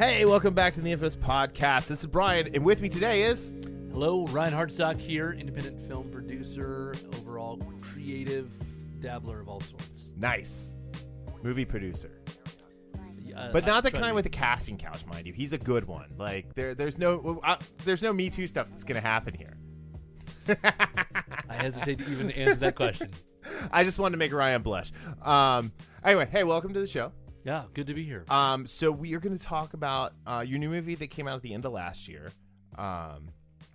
Hey, welcome back to the Infamous Podcast. This is Brian, and with me today is... Hello, Ryan Hartsock here, independent film producer, overall creative dabbler of all sorts. Nice. Movie producer. But not the kind with the casting couch, mind you. He's a good one. Like, there's no Me Too stuff that's going to happen here. I hesitate to even answer that question. I just wanted to make Ryan blush. Anyway, hey, welcome to the show. Yeah, good to be here. So we are going to talk about your new movie that came out at the end of last year. Well,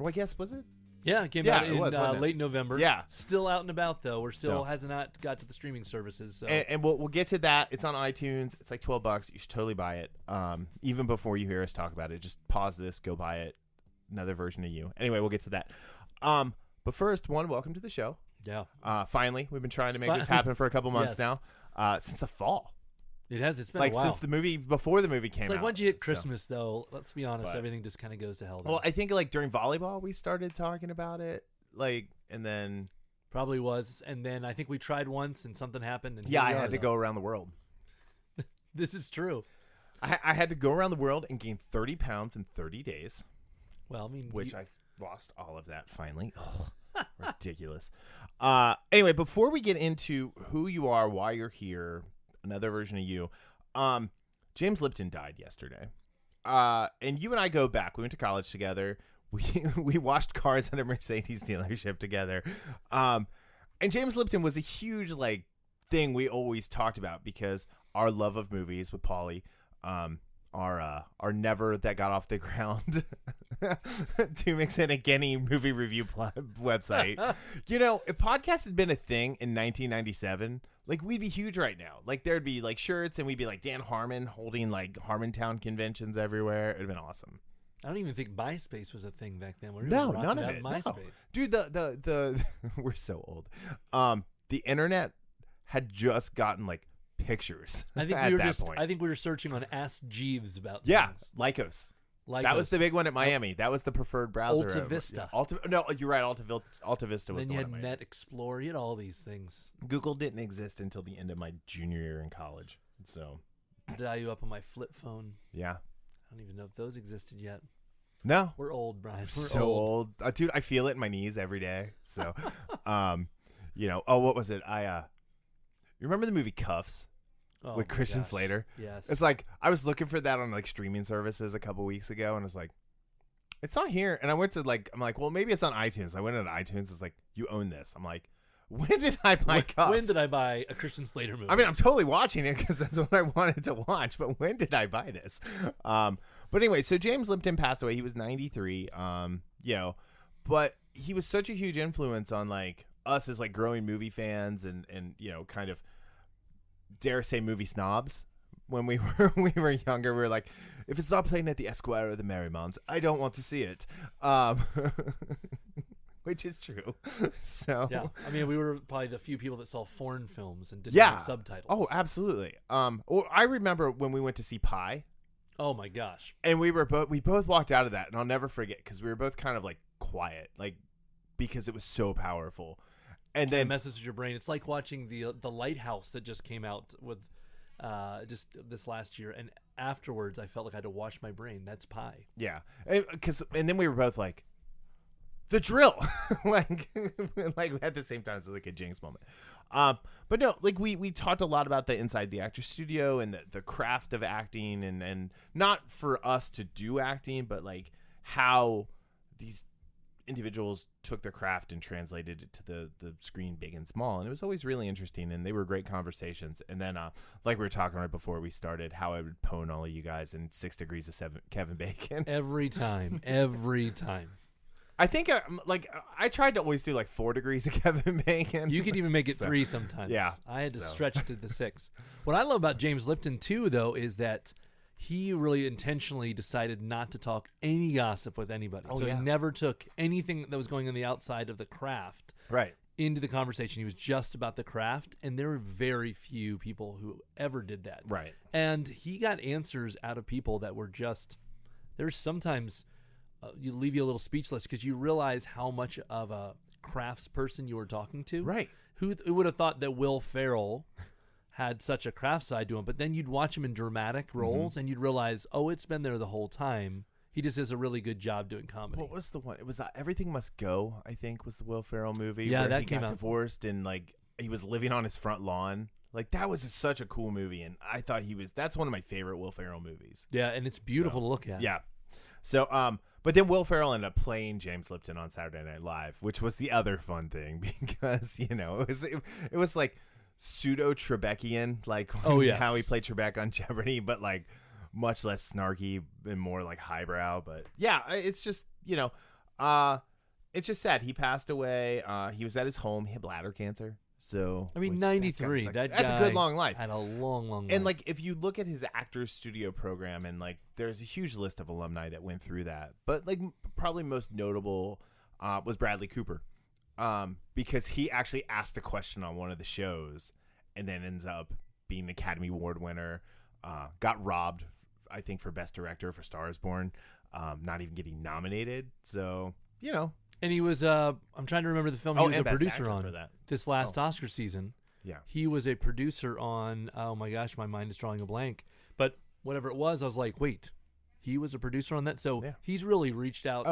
I guess, was it? Yeah, it came out in late November. Yeah. Still out and about, though. We're still has not got to the streaming services. So. And we'll get to that. It's on iTunes. It's like $12. You should totally buy it. Even before you hear us talk about it, just pause this, go buy it. Another version of you. Anyway, we'll get to that. But first, welcome to the show. Yeah. Finally, we've been trying to make this happen for a couple months now. Since the fall. It has. It's been a while. Since the movie, before the movie came out. It's like once you hit Christmas, though, let's be honest, everything just kind of goes to hell. Well, I think like during volleyball, we started talking about it. And then... Probably was. And then I think we tried once and something happened. And I had to go around the world. This is true. I had to go around the world and gain 30 pounds in 30 days. Well, I mean... Which I've lost all of that finally. Ridiculous. Anyway, before we get into who you are, why you're here, another version of you, James Lipton died yesterday. And you and I go back. We went to college together. We washed cars at a Mercedes dealership together. And James Lipton was a huge thing we always talked about because our love of movies with Paulie are never that got off the ground to mix in a Genny movie review website. You know, if podcasts had been a thing in 1997, we'd be huge right now. There'd be shirts and we'd be like Dan Harmon holding Harmontown conventions everywhere. It'd have been awesome. I don't even think MySpace was a thing back then. No, none of it. MySpace. No. Dude, the we're so old. The internet had just gotten pictures. I think at that point. I think we were searching on Ask Jeeves about things. Lycos. That was the big one at Miami. That was the preferred browser. Alta Vista. No, you're right. Alta Vista was then the you one. had Net Explorer. You had all these things. Google didn't exist until the end of my junior year in college. So, dial you up on my flip phone. Yeah. I don't even know if those existed yet. No. We're old, Brian. We're so old. Dude, I feel it in my knees every day. So, what was it? You remember the movie Cuffs? With Christian Slater? Yes. It's I was looking for that on streaming services a couple weeks ago, and it's it's not here. And I went to I'm like, well, maybe it's on iTunes. I went into iTunes. It's you own this. I'm like, when did I buy Cuffs? When did I buy a Christian Slater movie? I mean, I'm totally watching it because that's what I wanted to watch. But when did I buy this? But anyway, so James Lipton passed away. He was 93. But he was such a huge influence on us as growing movie fans and kind of dare say movie snobs. When we were younger, we were like, if it's not playing at the Esquire or the Marymount, I don't want to see it. Which is true. So yeah, I mean, we were probably the few people that saw foreign films and didn't have subtitles. Oh, absolutely. I remember when we went to see Pi. Oh my gosh! And we both walked out of that, and I'll never forget because we were both kind of quiet, because it was so powerful. And then it messes with your brain. It's like watching the Lighthouse that just came out with just this last year, and afterwards I felt like I had to wash my brain. That's Pi. Yeah, and then we were both like, the drill, at the same time. It's a Jinx moment. But no, we talked a lot about the inside the actor studio and the craft of acting, and not for us to do acting, but how these individuals took their craft and translated it to the screen, big and small. And it was always really interesting, and they were great conversations. And then we were talking right before we started, how I would pwn all of you guys in 6 Degrees of Kevin Bacon every time. I think I tried to always do 4 degrees of Kevin Bacon. You could even make it 3 sometimes. Yeah, I had to stretch it to the 6. What I love about James Lipton too, though, is that he really intentionally decided not to talk any gossip with anybody. He never took anything that was going on the outside of the craft into the conversation. He was just about the craft, and there were very few people who ever did that. Right. And he got answers out of people that were just, there's sometimes you leave you a little speechless because you realize how much of a crafts person you were talking to. Right. Who would have thought that Will Ferrell had such a craft side to him. But then you'd watch him in dramatic roles, and you'd realize, oh, it's been there the whole time. He just does a really good job doing comedy. What was the one? It was Everything Must Go, I think, was the Will Ferrell movie. Yeah, where that he came got out. divorced and like he was living on his front lawn. Like that was such a cool movie, and I thought that's one of my favorite Will Ferrell movies. Yeah, and it's beautiful to look at. Yeah. So, but then Will Ferrell ended up playing James Lipton on Saturday Night Live, which was the other fun thing because it was like pseudo Trebeckian, like how he played Trebek on Jeopardy, but like much less snarky and more like highbrow. But yeah, it's just it's just sad. He passed away. He was at his home. He had bladder cancer. So I mean, 93. That's a good long life. Had a long life. And like, if you look at his Actors Studio program, and like, there's a huge list of alumni that went through that. But like, probably most notable was Bradley Cooper, because he actually asked a question on one of the shows, and then ends up being the Academy Award winner. Got robbed, I think, for Best Director for Star Is Born, not even getting nominated. So And he was, I'm trying to remember the film he was a producer on for that. this last Oscar season. Yeah. He was a producer on, oh my gosh, my mind is drawing a blank. But whatever it was, I was like, wait, he was a producer on that? So he's really reached out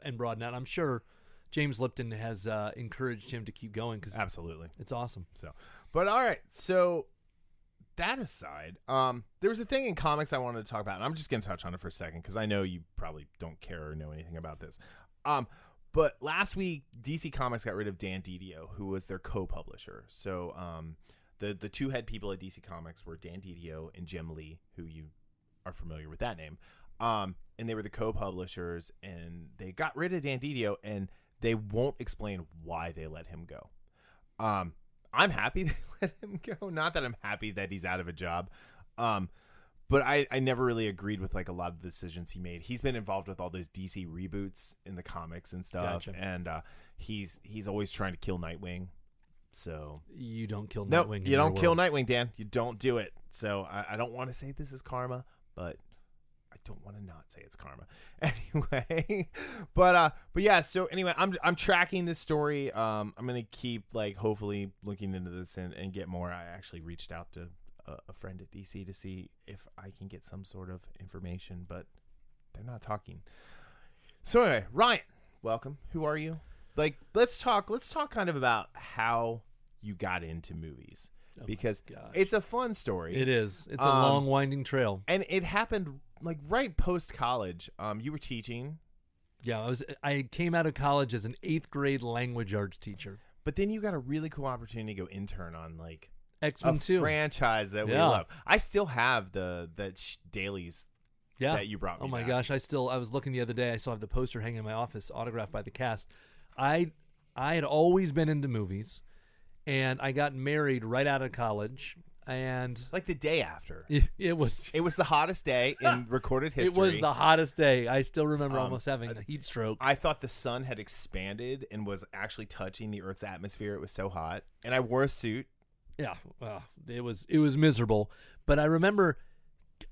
and broadened out. I'm sure James Lipton has encouraged him to keep going because absolutely, it's awesome. So, but all right, so that aside, there was a thing in comics I wanted to talk about, and I'm just going to touch on it for a second because I know you probably don't care or know anything about this. But last week, DC Comics got rid of Dan Didio, who was their co-publisher. So the two head people at DC Comics were Dan Didio and Jim Lee, who you are familiar with that name. And they were the co-publishers, and they got rid of Dan Didio, and they won't explain why they let him go. I'm happy they let him go. Not that I'm happy that he's out of a job. But I never really agreed with like a lot of the decisions he made. He's been involved with all those DC reboots in the comics and stuff. Gotcha. And he's always trying to kill Nightwing. So you don't kill Nightwing. Nope, you don't kill Nightwing, Dan. You don't do it. So I don't want to say this is karma, but I don't want to not say it's karma. Anyway, but yeah. So anyway, I'm tracking this story. I'm gonna keep like hopefully looking into this and get more. I actually reached out to a friend at DC to see if I can get some sort of information, but they're not talking. So anyway, Ryan, welcome. Who are you? Like, let's talk kind of about how you got into movies, because it's a fun story. It is. It's a long winding trail. And it happened like right post college. You were teaching. Yeah, I came out of college as an 8th grade language arts teacher. But then you got a really cool opportunity to go intern on like X-Men 2 franchise that we love. I still have the dailies that you brought me. Oh my back. gosh, I was looking the other day. I still have the poster hanging in my office, autographed by the cast. I had always been into movies, and I got married right out of college. And like the day after, it was the hottest day in recorded history. It was the hottest day. I still remember almost having a heat stroke. I thought the sun had expanded and was actually touching the Earth's atmosphere. It was so hot, and I wore a suit. Yeah, it was miserable. But I remember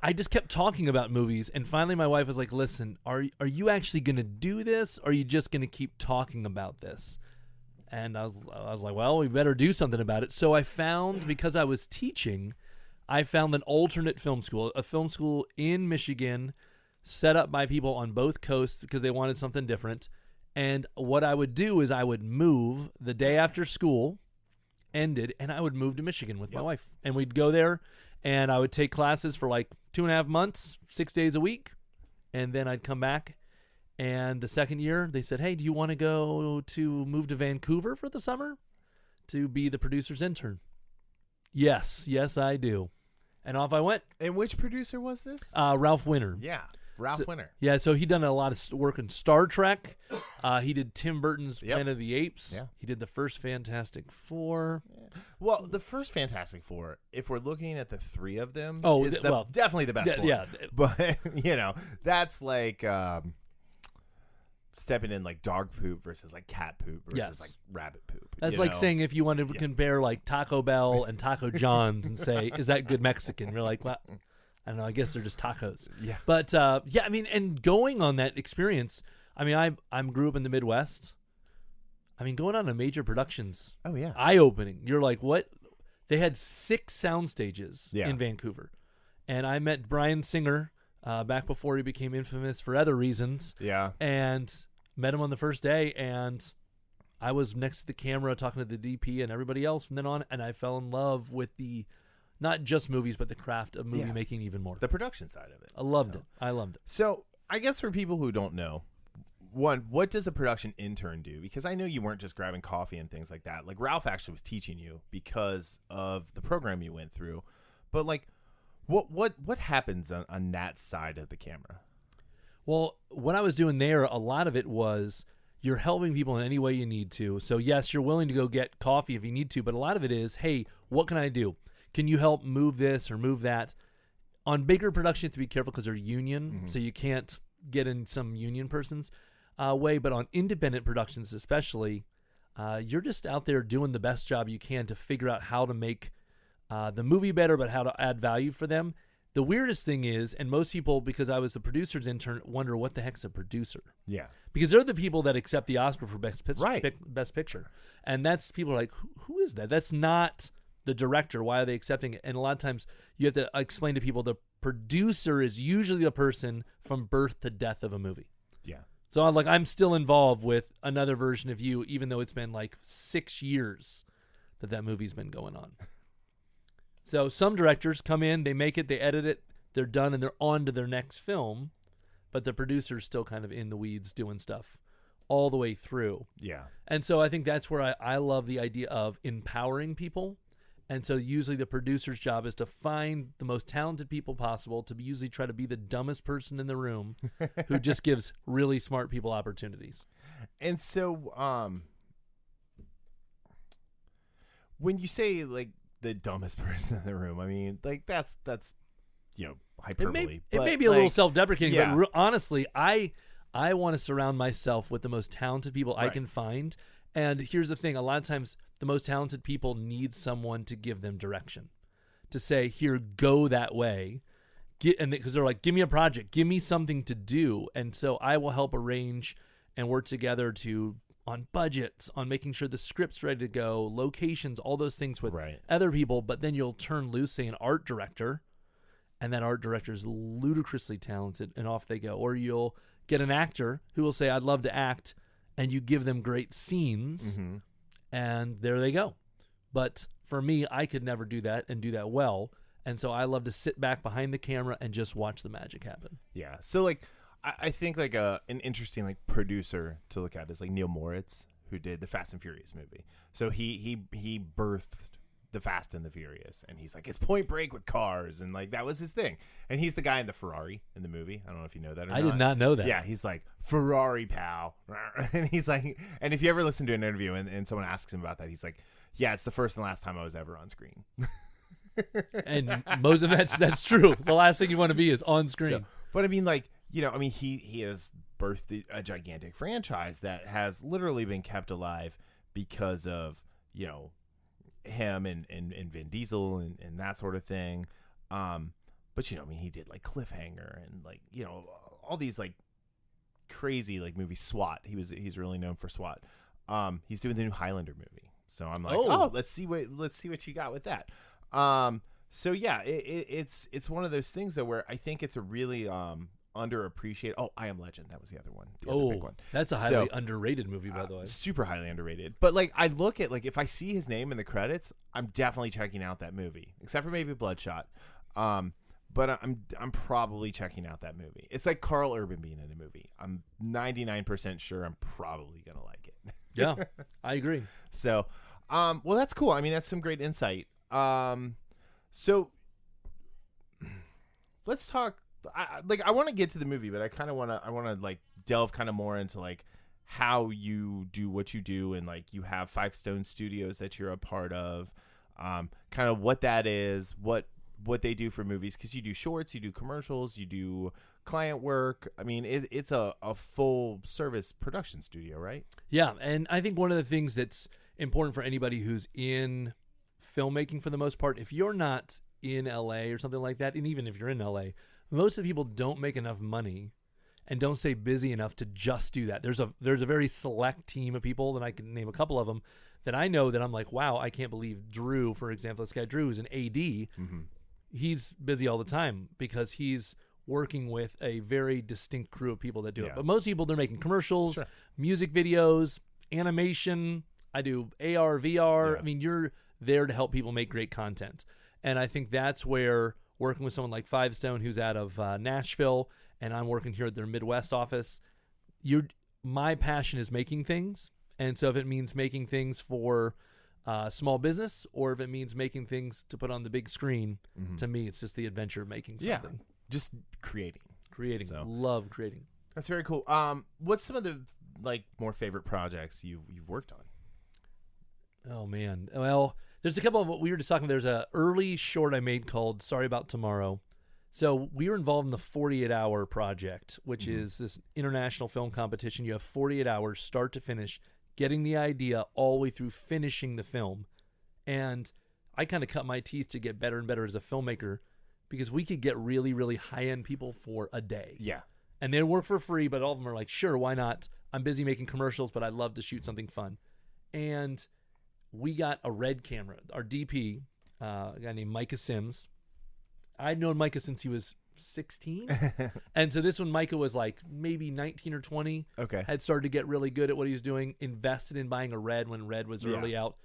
I just kept talking about movies, and finally my wife was like, "Listen, are you actually going to do this, or are you just going to keep talking about this?" And I was like, "Well, we better do something about it." So I found, because I was teaching, I found an alternate film school, a film school in Michigan, set up by people on both coasts because they wanted something different. And what I would do is I would move the day after school ended, and I would move to Michigan with my wife, and we'd go there, and I would take classes for like 2.5 months, 6 days a week, and then I'd come back. And the second year, they said, "Hey, do you want to move to Vancouver for the summer to be the producer's intern?" Yes, I do. And off I went. And which producer was this? Ralph Winter. Yeah, Ralph Winter. Yeah, so he'd done a lot of work in Star Trek. He did Tim Burton's Planet of the Apes. Yeah. He did the first Fantastic Four. Yeah. Well, the first Fantastic Four, if we're looking at the three of them, is definitely the best one. Yeah. But, that's like stepping in like dog poop versus like cat poop versus like rabbit poop. That's like saying if you wanted to compare like Taco Bell and Taco John's and say, is that good Mexican? You're like, well, I don't know. I guess they're just tacos. Yeah. But I mean, and going on that experience, I mean, I grew up in the Midwest. I mean, going on to major productions. Oh yeah. Eye opening. You're like, what? They had 6 sound stages in Vancouver. And I met Brian Singer back before he became infamous for other reasons. Yeah. And met him on the first day, and I was next to the camera talking to the DP and everybody else from then on, and I fell in love with the, not just movies, but the craft of movie making even more. The production side of it. I loved it. I loved it. So I guess for people who don't know, one, what does a production intern do? Because I know you weren't just grabbing coffee and things like that. Like Ralph actually was teaching you because of the program you went through. But like, what happens on that side of the camera? Well, what I was doing there, a lot of it was you're helping people in any way you need to. So yes, you're willing to go get coffee if you need to, but a lot of it is, hey, what can I do? Can you help move this or move that? On bigger production, you have to be careful because they're union, so you can't get in some union person's way. But on independent productions especially, you're just out there doing the best job you can to figure out how to make the movie better, but how to add value for them. The weirdest thing is, and most people, because I was the producer's intern, wonder what the heck's a producer. Yeah. Because they're the people that accept the Oscar for Best Picture. And that's, people are like, who is that? That's not the director. Why are they accepting it? And a lot of times you have to explain to people the producer is usually the person from birth to death of a movie. Yeah. So I'm still involved with another version of you, even though it's been like 6 years that movie's been going on. So some directors come in, they make it, they edit it, they're done, and they're on to their next film. But the producer's still kind of in the weeds doing stuff all the way through. Yeah. And so I think that's where I love the idea of empowering people. And so usually the producer's job is to find the most talented people possible, to usually try to be the dumbest person in the room who just gives really smart people opportunities. And so when you say like the dumbest person in the room, I mean, like that's hyperbole. It may be a little self-deprecating, but honestly, I want to surround myself with the most talented people I can find. And here's the thing, a lot of times the most talented people need someone to give them direction, to say, here, go that way. Because they're like, give me a project, give me something to do. And so I will help arrange and work together on budgets, on making sure the script's ready to go, locations, all those things with other people. But then you'll turn loose, say, an art director, and that art director is ludicrously talented, and off they go. Or you'll get an actor who will say, I'd love to act, and you give them great scenes, and there they go. But for me, I could never do that and do that well. And so I love to sit back behind the camera and just watch the magic happen. Yeah. So like, I think like an interesting like producer to look at is like Neil Moritz, who did the Fast and Furious movie. So he birthed the Fast and the Furious, and he's like, it's Point Break with cars, and like that was his thing. And he's the guy in the Ferrari in the movie. I don't know if you know that or not. I did not know that. Yeah, he's like, Ferrari pal. And he's like, and if you ever listen to an interview and someone asks him about that, he's like, yeah, it's the first and last time I was ever on screen. And most of that's true. The last thing you want to be is on screen. So, but I mean, like, he has birthed a gigantic franchise that has literally been kept alive because of, him and Vin Diesel and that sort of thing. But he did like Cliffhanger and like, all these like crazy like movies. SWAT. He's really known for SWAT. He's doing the new Highlander movie. So I'm like, let's see what you got with that. So yeah, it's one of those things though where I think it's a really underappreciated. Oh, I Am Legend. That was the other one. The other big one. That's a highly underrated movie, by the way. Super highly underrated. But like, I look at like, if I see his name in the credits, I'm definitely checking out that movie, except for maybe Bloodshot. But I'm probably checking out that movie. It's like Carl Urban being in a movie. I'm 99% sure I'm probably gonna like it. Yeah, I agree. So, well, that's cool. I mean, that's some great insight. So let's talk. I want to get to the movie, but I want to like delve kind of more into like how you do what you do, and like you have Five Stone Studios that you're a part of, kind of what that is, what they do for movies, because you do shorts, you do commercials, you do client work. I mean, it's a full service production studio, right? Yeah, and I think one of the things that's important for anybody who's in filmmaking for the most part, if you're not in LA or something like that, and even if you're in LA, most of the people don't make enough money and don't stay busy enough to just do that. There's a very select team of people, that I can name a couple of them, that I know that I'm like, wow, I can't believe Drew, for example, this guy Drew who's an AD. Mm-hmm. He's busy all the time because he's working with a very distinct crew of people that do it. But most people, they're making commercials, music videos, animation. I do AR, VR. I mean, you're there to help people make great content. And I think that's where working with someone like Five Stone, who's out of Nashville, and I'm working here at their Midwest office, my passion is making things. And so if it means making things for small business, or if it means making things to put on the big screen, to me, it's just the adventure of making something. Yeah, just creating. So. Love creating. That's very cool. What's some of the more favorite projects you've worked on? Oh man, well, there's a couple of what we were just talking about. There's a early short I made called Sorry About Tomorrow. So we were involved in the 48-hour project, which is this international film competition. You have 48 hours, start to finish, getting the idea all the way through finishing the film. And I kind of cut my teeth to get better and better as a filmmaker because we could get really, really high-end people for a day. Yeah. And they work for free, but all of them are like, sure, why not? I'm busy making commercials, but I'd love to shoot something fun. And we got a Red camera. Our DP, a guy named Micah Sims. I'd known Micah since he was 16. And so this one, Micah was like maybe 19 or 20. Okay. Had started to get really good at what he was doing, invested in buying a Red when Red was early out.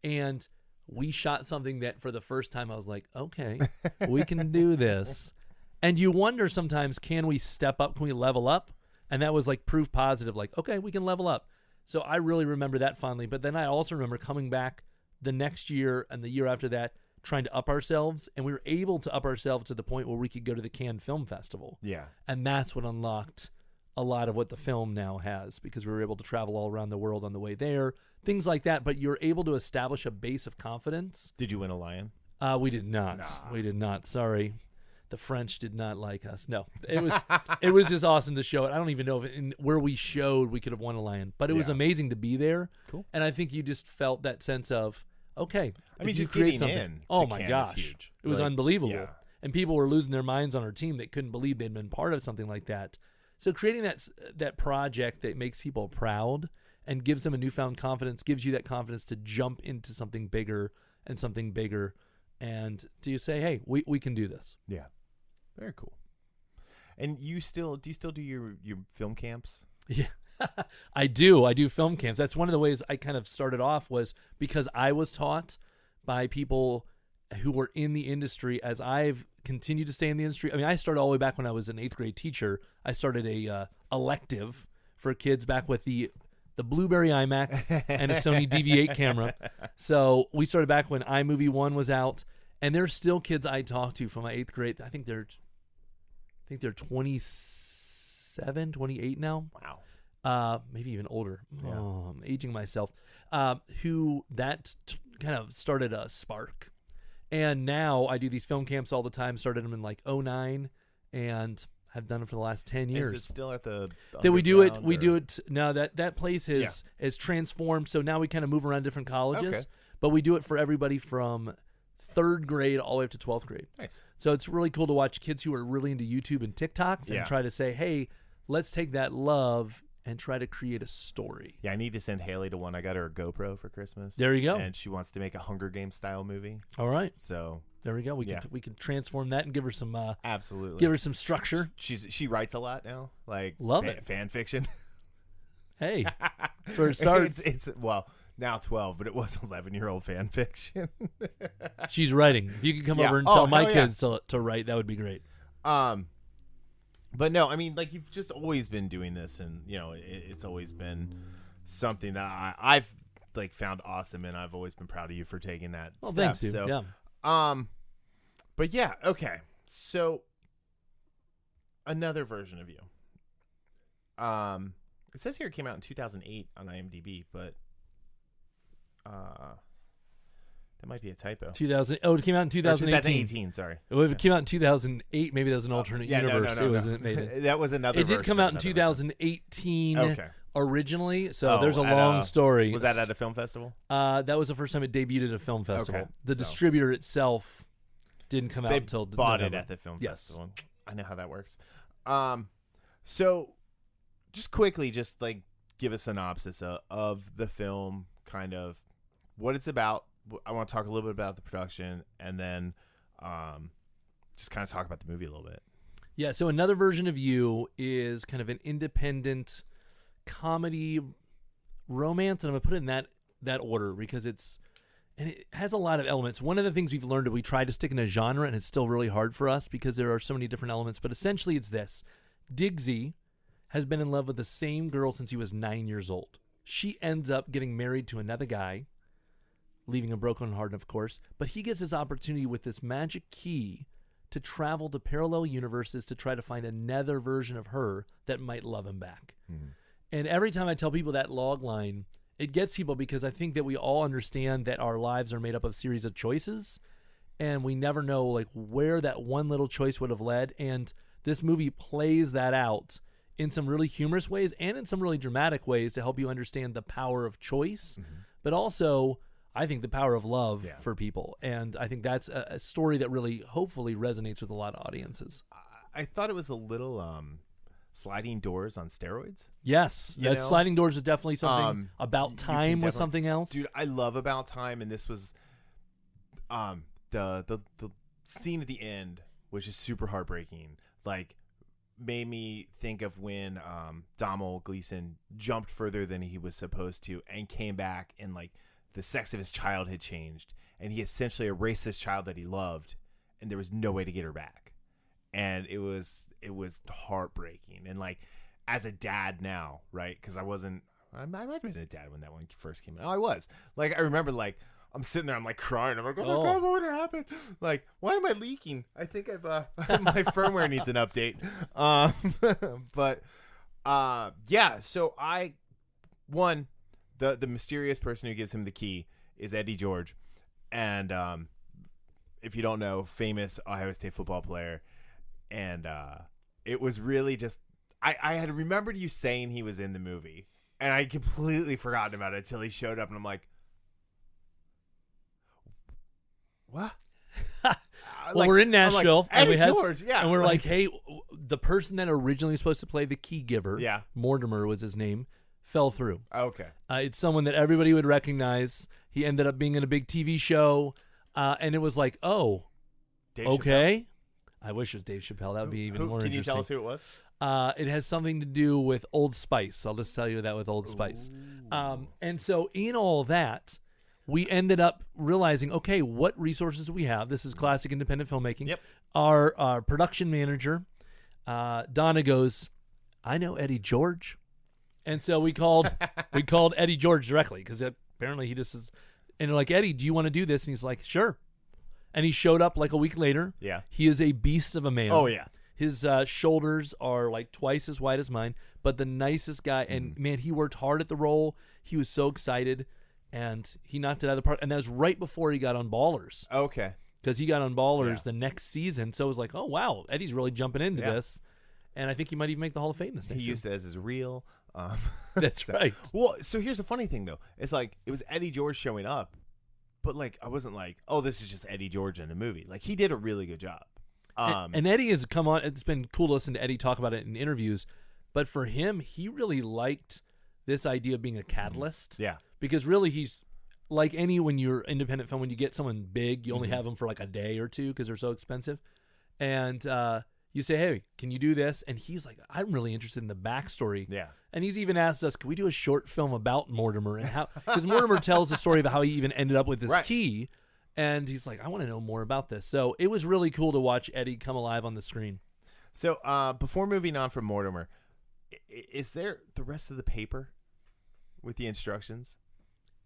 And we shot something that for the first time I was like, okay, we can do this. And you wonder sometimes, can we step up? Can we level up? And that was like proof positive, like, okay, we can level up. So I really remember that fondly. But then I also remember coming back the next year and the year after that, trying to up ourselves. And we were able to up ourselves to the point where we could go to the Cannes Film Festival. Yeah. And that's what unlocked a lot of what the film now has, because we were able to travel all around the world on the way there, things like that. But you're able to establish a base of confidence. Did you win a lion? We did not. We did not. Sorry. The French did not like us. No, it was just awesome to show it. I don't even know if where we showed we could have won a lion, but it was amazing to be there. Cool. And I think you just felt that sense of, okay, I mean, you just create getting something. in. Oh my gosh, huge. It was unbelievable. Yeah. And people were losing their minds on our team that couldn't believe they'd been part of something like that. So creating that project that makes people proud and gives them a newfound confidence, gives you that confidence to jump into something bigger and something bigger. And do you say, hey, we can do this? Yeah. Very cool. And do you still do your film camps? Yeah, I do. I do film camps. That's one of the ways I kind of started off, was because I was taught by people who were in the industry as I've continued to stay in the industry. I mean, I started all the way back when I was an 8th grade teacher. I started a elective for kids back with the Blueberry iMac and a Sony DV8 camera. So we started back when iMovie 1 was out. And there's still kids I talk to from my 8th grade. I think they're 27, 28 now. Wow. Maybe even older. Yeah. Oh, I'm aging myself. Who kind of started a spark. And now I do these film camps all the time. Started them in like 2009 and have done it for the last 10 years. Is it still at the that we do it? We do it now. That place is transformed. So now we kind of move around different colleges. Okay. But we do it for everybody from 3rd grade all the way up to 12th grade. Nice. So it's really cool to watch kids who are really into YouTube and TikToks and try to say, hey, let's take that love and try to create a story. Yeah, I need to send Haley to one. I got her a GoPro for Christmas. There you go. And she wants to make a Hunger Games style movie. All right. So there we go. We can transform that and give her some absolutely give her some structure. She writes a lot now, like love it fan fiction. Hey, that's where it starts. It's well. Now 12, but it was 11-year-old fan fiction. She's writing. If you could come over and tell my kids to write, that would be great. But no, I mean, like, you've just always been doing this, and it's always been something that I've like found awesome, and I've always been proud of you for taking that step. Thanks, you. So, yeah. But yeah, okay. So another version of you. It says here it came out in 2008 on IMDb, but that might be a typo. 2000. Oh, it came out in 2018. 2018, sorry. Well, if it came out in 2008, maybe that was an alternate universe. No, it wasn't made it. That was another. It did come out in 2018 originally. So there's a long story. Was that at a film festival? That was the first time it debuted at a film festival. Okay, the distributor itself didn't come out until bought November. it at the film festival. I know how that works. So just quickly, just like give a synopsis of the film, kind of what it's about. I want to talk a little bit about the production, and then just kind of talk about the movie a little bit. Yeah, so Another Version of You is kind of an independent comedy romance, and I'm going to put it in that order because it has a lot of elements. One of the things we've learned is we try to stick in a genre, and it's still really hard for us because there are so many different elements, but essentially it's this. Diggsy has been in love with the same girl since he was 9 years old. She ends up getting married to another guy, leaving a broken heart, of course, but he gets this opportunity with this magic key to travel to parallel universes to try to find another version of her that might love him back. Mm-hmm. And every time I tell people that log line, it gets people because I think that we all understand that our lives are made up of a series of choices, and we never know like where that one little choice would have led. And this movie plays that out in some really humorous ways and in some really dramatic ways to help you understand the power of choice, but also I think the power of love for people. And I think that's a story that really hopefully resonates with a lot of audiences. I thought it was a little sliding doors on steroids. Yes. Sliding doors is definitely something. About Time was something else. Dude, I love About Time, and this was the scene at the end, which is super heartbreaking. Like, made me think of when Domhnall Gleeson jumped further than he was supposed to and came back, and like the sex of his child had changed, and he essentially erased this child that he loved, and there was no way to get her back. And it was heartbreaking. And like, as a dad now, right? Because I might have been a dad when that one first came out. Oh, I was. Like, I remember, like, I'm sitting there, I'm like crying. I'm like, oh my God, what would happen? Like, why am I leaking? I think my firmware needs an update. Yeah. So the mysterious person who gives him the key is Eddie George, and if you don't know, famous Ohio State football player. And it was really just I had remembered you saying he was in the movie, and I completely forgotten about it until he showed up, and I'm like, what? Well, we're in Nashville, and we're like, hey, the person that originally was supposed to play the key giver, Mortimer was his name, fell through. Okay. It's someone that everybody would recognize. He ended up being in a big TV show, and it was like, oh, Dave okay. Chappelle? I wish it was Dave Chappelle. That would be even more interesting. Can you tell us who it was? It has something to do with Old Spice. I'll just tell you that with Old Spice. And so in all that, we ended up realizing, okay, what resources do we have? This is classic independent filmmaking. Yep. Our production manager, Donna, goes, I know Eddie George. And so we called Eddie George directly because apparently he just is. And they're like, Eddie, do you want to do this? And he's like, sure. And he showed up like a week later. Yeah. He is a beast of a man. Oh, yeah. His shoulders are like twice as wide as mine, but the nicest guy. And man, he worked hard at the role. He was so excited, and he knocked it out of the park. And that was right before he got on Ballers. Okay. Because he got on Ballers the next season. So it was like, oh, wow, Eddie's really jumping into this. And I think he might even make the Hall of Fame this next year. He used it as his reel. That's right. Well, so here's the funny thing, though. It's like it was Eddie George showing up. But, like, I wasn't like, oh, this is just Eddie George in a movie. Like, he did a really good job. And Eddie has come on. It's been cool to listen to Eddie talk about it in interviews. But for him, he really liked this idea of being a catalyst. Yeah. Because really, he's like when you're independent film, when you get someone big, you only have them for like a day or two because they're so expensive. And you say, hey, can you do this? And he's like, I'm really interested in the backstory. Yeah. And he's even asked us, can we do a short film about Mortimer? And how, because Mortimer tells the story about how he even ended up with this key. And he's like, I want to know more about this. So it was really cool to watch Eddie come alive on the screen. So before moving on from Mortimer, is there the rest of the paper with the instructions?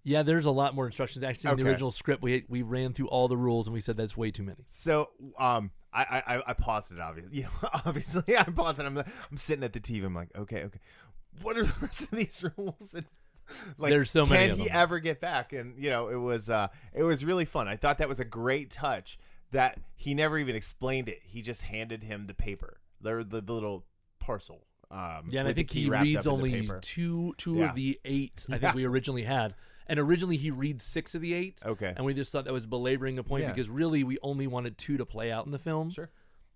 Yeah, there's a lot more instructions. Actually, in the original script, we ran through all the rules, and we said that's way too many. So I paused it, obviously. Obviously, I paused it. I'm sitting at the TV. I'm like, okay. What are the rest of these rules? And, like, there's so many of them. Can he ever get back? And, it was really fun. I thought that was a great touch that he never even explained it. He just handed him the paper, the little parcel. And I think he reads only two of the 8 I think we originally had. And originally he reads 6 of the 8. Okay. And we just thought that was belaboring a point because really we only wanted 2 to play out in the film. Sure.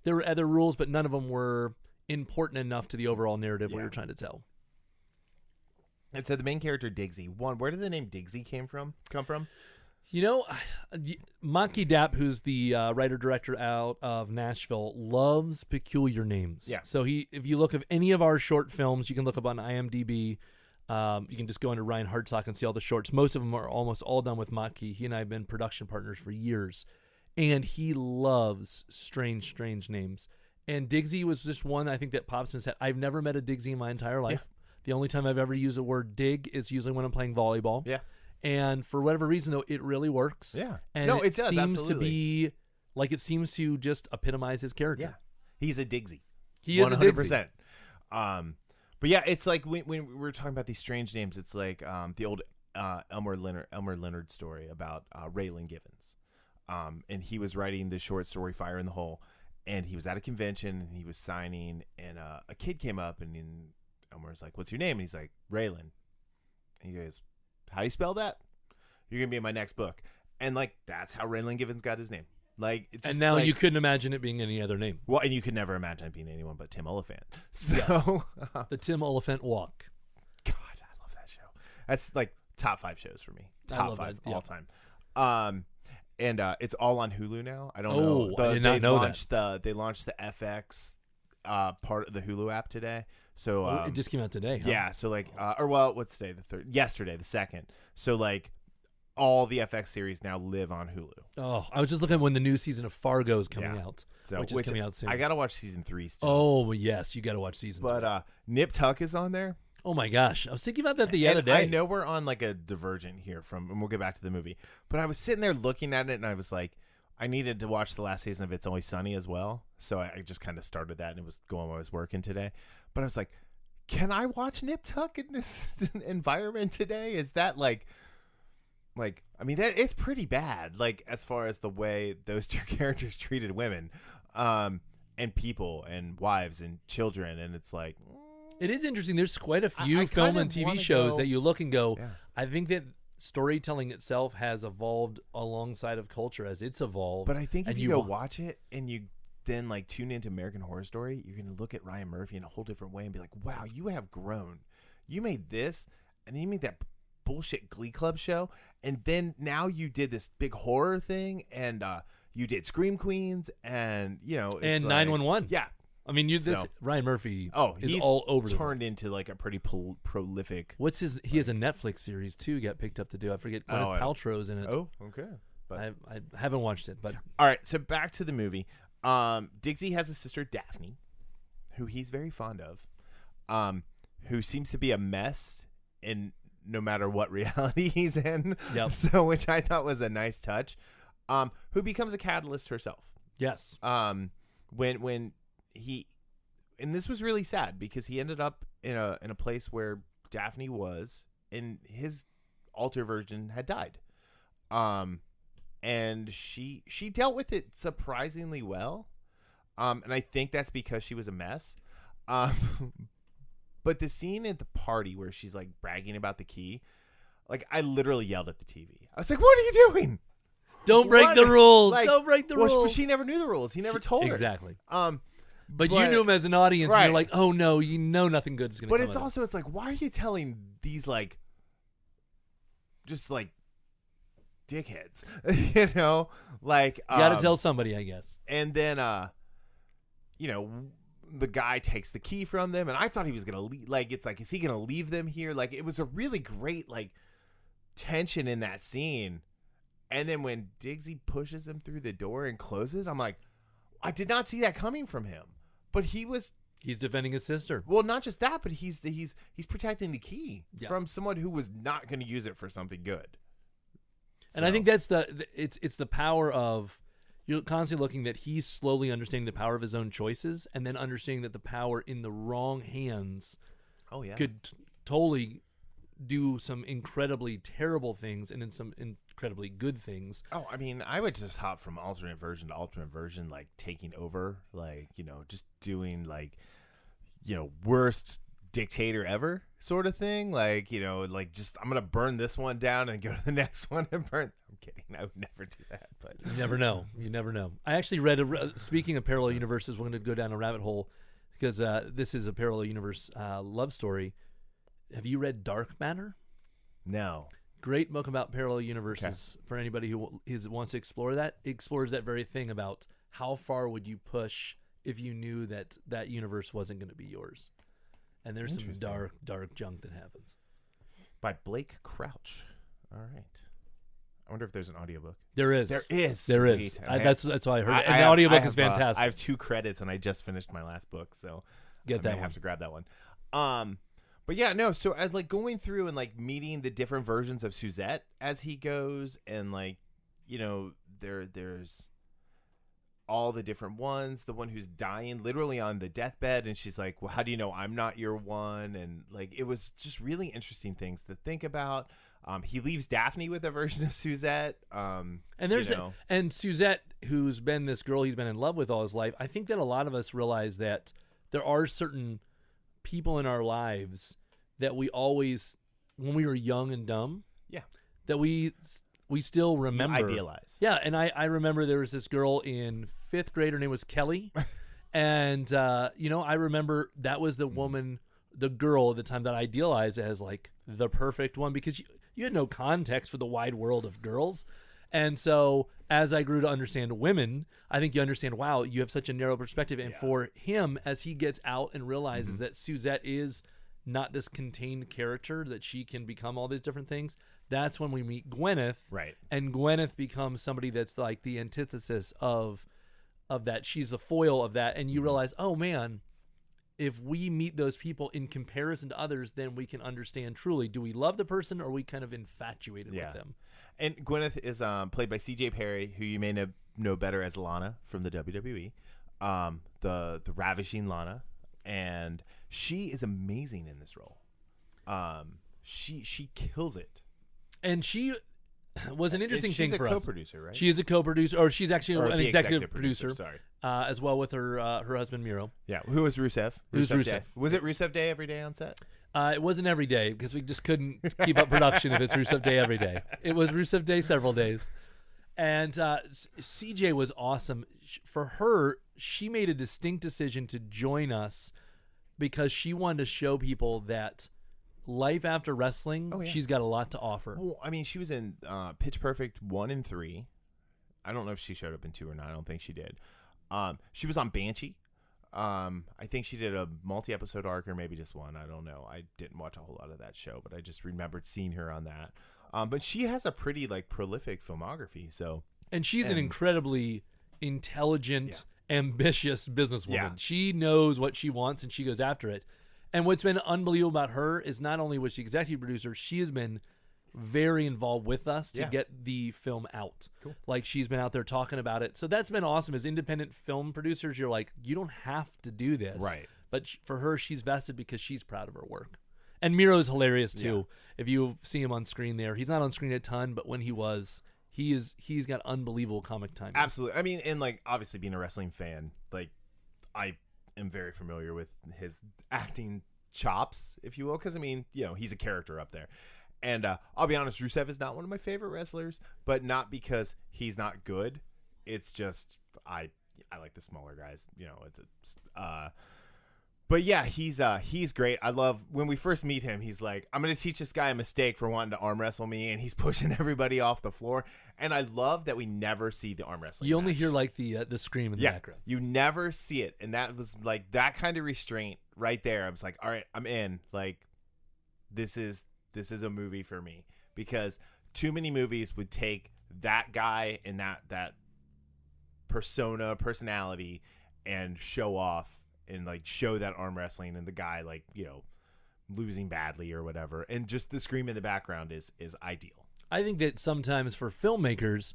There were other rules, but none of them were important enough to the overall narrative we were trying to tell. And so the main character Diggsy. One, where did the name Diggsy come from? You know, Maki Dapp, who's the writer-director out of Nashville, loves peculiar names. Yeah. So if you look at any of our short films, you can look up on IMDb. You can just go into Ryan Hartsock and see all the shorts. Most of them are almost all done with Maki. He and I have been production partners for years. And he loves strange names. And Diggsy was just one, I think, that pops in his head. I've never met a Diggsy in my entire life. Yeah. The only time I've ever used the word dig is usually when I'm playing volleyball. Yeah. And for whatever reason, though, it really works. Yeah. And no, it does, seems absolutely. to be like it seems to just epitomize his character. Yeah. He's a Diggsy. He is 100%. a Diggsy. But yeah, it's like when we were talking about these strange names, it's like the old Elmer Leonard story about Raylan Givens. And he was writing the short story Fire in the Hole, and he was at a convention and he was signing, and a kid came up and Elmer's like, "What's your name?" And he's like, "Raylan." And he goes, "How do you spell that? You're gonna be in my next book." And like that's how Raylan Givens got his name. Like, it's just and now like, you couldn't imagine it being any other name. Well, and you could never imagine it being anyone but Tim Oliphant. So yes. The Tim Oliphant Walk. God, I love that show. That's like top 5 shows for me. Top 5 all time. And it's all on Hulu now. I don't know. I did not know that. They launched the FX part of the Hulu app today. So it just came out today. Huh? Yeah. So like, what's today? The 3rd. Yesterday, the 2nd. So like, all the FX series now live on Hulu. Oh, I was just looking at when the new season of Fargo is coming out, which is coming out soon. I gotta watch season 3 still. Oh yes, you gotta watch season 3. But Nip Tuck is on there. Oh my gosh, I was thinking about that the other day. I know we're on like a divergent here and we'll get back to the movie. But I was sitting there looking at it and I was like, I needed to watch the last season of It's Always Sunny as well. So I just kind of started that and it was going while I was working today. But I was like, can I watch Nip Tuck in this environment today? Is that like I mean, that it's pretty bad, like as far as the way those two characters treated women, and people and wives and children, and it's like it is interesting. There's quite a few film and TV shows that you look and go, yeah. I think that storytelling itself has evolved alongside of culture as it's evolved. But I think if you go watch it and you then like tune into American Horror Story, you're gonna look at Ryan Murphy in a whole different way and be like, wow, you have grown. You made this, and then you made that bullshit Glee Club show, and then now you did this big horror thing, and you did Scream Queens, and and 911. Yeah, I mean, Ryan Murphy. He's is all over. Turned into like a pretty prolific. He has a Netflix series too. Got picked up to do. I forget. Gwyneth Paltrow's in it. Oh, okay. But I haven't watched it. But all right. So back to the movie. Diggsy has a sister Daphne, who he's very fond of, who seems to be a mess in no matter what reality he's in. Yep. So, which I thought was a nice touch. Who becomes a catalyst herself. Yes. When he, and this was really sad because he ended up in a place where Daphne was, and his alter version had died. And she dealt with it surprisingly well. And I think that's because she was a mess. But the scene at the party where she's like bragging about the key, like I literally yelled at the TV. I was like, "What are you doing? Don't break the rules. Don't break the rules." Well, she never knew the rules. He never told her. Exactly. But you knew him as an audience, and you're like, "Oh no, you know nothing good is going to come." But it's like, why are you telling these like, just like, dickheads? Like you got to tell somebody, I guess. And then, the guy takes the key from them, and I thought he was gonna leave. Like, it's like, is he gonna leave them here? Like, it was a really great like tension in that scene. And then when Diggsy pushes him through the door and closes, I'm like, I did not see that coming from him. But he's defending his sister. Well, not just that, but he's protecting the key from someone who was not going to use it for something good. And I think that's it's the power of. You're constantly looking that he's slowly understanding the power of his own choices, and then understanding that the power in the wrong hands could totally do some incredibly terrible things and then some incredibly good things. Oh, I mean, I would just hop from alternate version to alternate version, like taking over, like, just doing like, worst dictator ever sort of thing. Like, like just, I'm going to burn this one down and go to the next one and burn. I'm kidding. I would never do that, but you never know. You never know. I actually read speaking of parallel universes, we're going to go down a rabbit hole because this is a parallel universe love story. Have you read Dark Matter? No. Great book about parallel universes for anybody who wants to explore that. It explores that very thing about how far would you push if you knew that that universe wasn't going to be yours. And there's some dark, dark junk that happens. By Blake Crouch. All right. I wonder if there's an audiobook. There is. There is. There is. That's why I heard it. And the audiobook is fantastic. I have 2 credits, and I just finished my last book, so I may have to grab that one. But yeah, no, so I like going through and like meeting the different versions of Suzette as he goes, and like, you know, there's all the different ones, the one who's dying literally on the deathbed, and she's like, well, how do you know I'm not your one? And like, it was just really interesting things to think about. He leaves Daphne with a version of Suzette. And there's and Suzette, who's been this girl he's been in love with all his life. I think that a lot of us realize that there are certain people in our lives that we always, when we were young and dumb, that we still remember. You idealize. Yeah, and I remember there was this girl in 5th grade. Her name was Kelly. And, I remember that was the woman, the girl at the time that I idealized as like the perfect one, because you had no context for the wide world of girls. And so as I grew to understand women, I think you understand, wow, you have such a narrow perspective. And for him, as he gets out and realizes that Suzette is not this contained character, that she can become all these different things, that's when we meet Gwyneth. Right. And Gwyneth becomes somebody that's like the antithesis of that. She's the foil of that. And you realize, oh man, if we meet those people in comparison to others, then we can understand truly, do we love the person or are we kind of infatuated with them? And Gwyneth is played by C.J. Perry, who you may know better as Lana from the WWE, the ravishing Lana, and she is amazing in this role. She kills it, and she was an interesting thing for us. She's a co-producer, right? She is a co-producer, or she's actually an executive producer. Sorry, as well with her husband Miro. Yeah, who was Rusev? Who's Rusev? Day. Was it Rusev Day every day on set? It wasn't every day because we just couldn't keep up production if it's Rusev Day every day. It was Rusev Day several days. And CJ was awesome. For her, she made a distinct decision to join us because she wanted to show people that life after wrestling, she's got a lot to offer. Well, I mean, she was in Pitch Perfect 1 and 3. I don't know if she showed up in 2 or not. I don't think she did. She was on Banshee. I think she did a multi-episode arc or maybe just one. I don't know. I didn't watch a whole lot of that show, but I just remembered seeing her on that. But she has a pretty like prolific filmography. And she's an incredibly intelligent, ambitious businesswoman. Yeah. She knows what she wants and she goes after it. And what's been unbelievable about her is not only was she executive producer, she has been very involved with us to get the film out. Cool. Like she's been out there talking about it. So that's been awesome. As independent film producers, you're like, you don't have to do this. Right. But for her, she's vested because she's proud of her work. And Miro's hilarious too. Yeah. If you see him on screen there, he's not on screen a ton, but when he was, he's got unbelievable comic timing. Absolutely. I mean, and like obviously being a wrestling fan, like I am very familiar with his acting chops, if you will, because I mean, he's a character up there. And I'll be honest, Rusev is not one of my favorite wrestlers, but not because he's not good. It's just I like the smaller guys, but yeah, he's great. I love when we first meet him. He's like, I'm gonna teach this guy a mistake for wanting to arm wrestle me, and he's pushing everybody off the floor. And I love that we never see the arm wrestling. You only hear like the scream in the background. You never see it, and that was like that kind of restraint right there. I was like, all right, I'm in. Like, this is a movie for me, because too many movies would take that guy and that personality and show off and like show that arm wrestling and the guy like, losing badly or whatever. And just the scream in the background is ideal. I think that sometimes for filmmakers,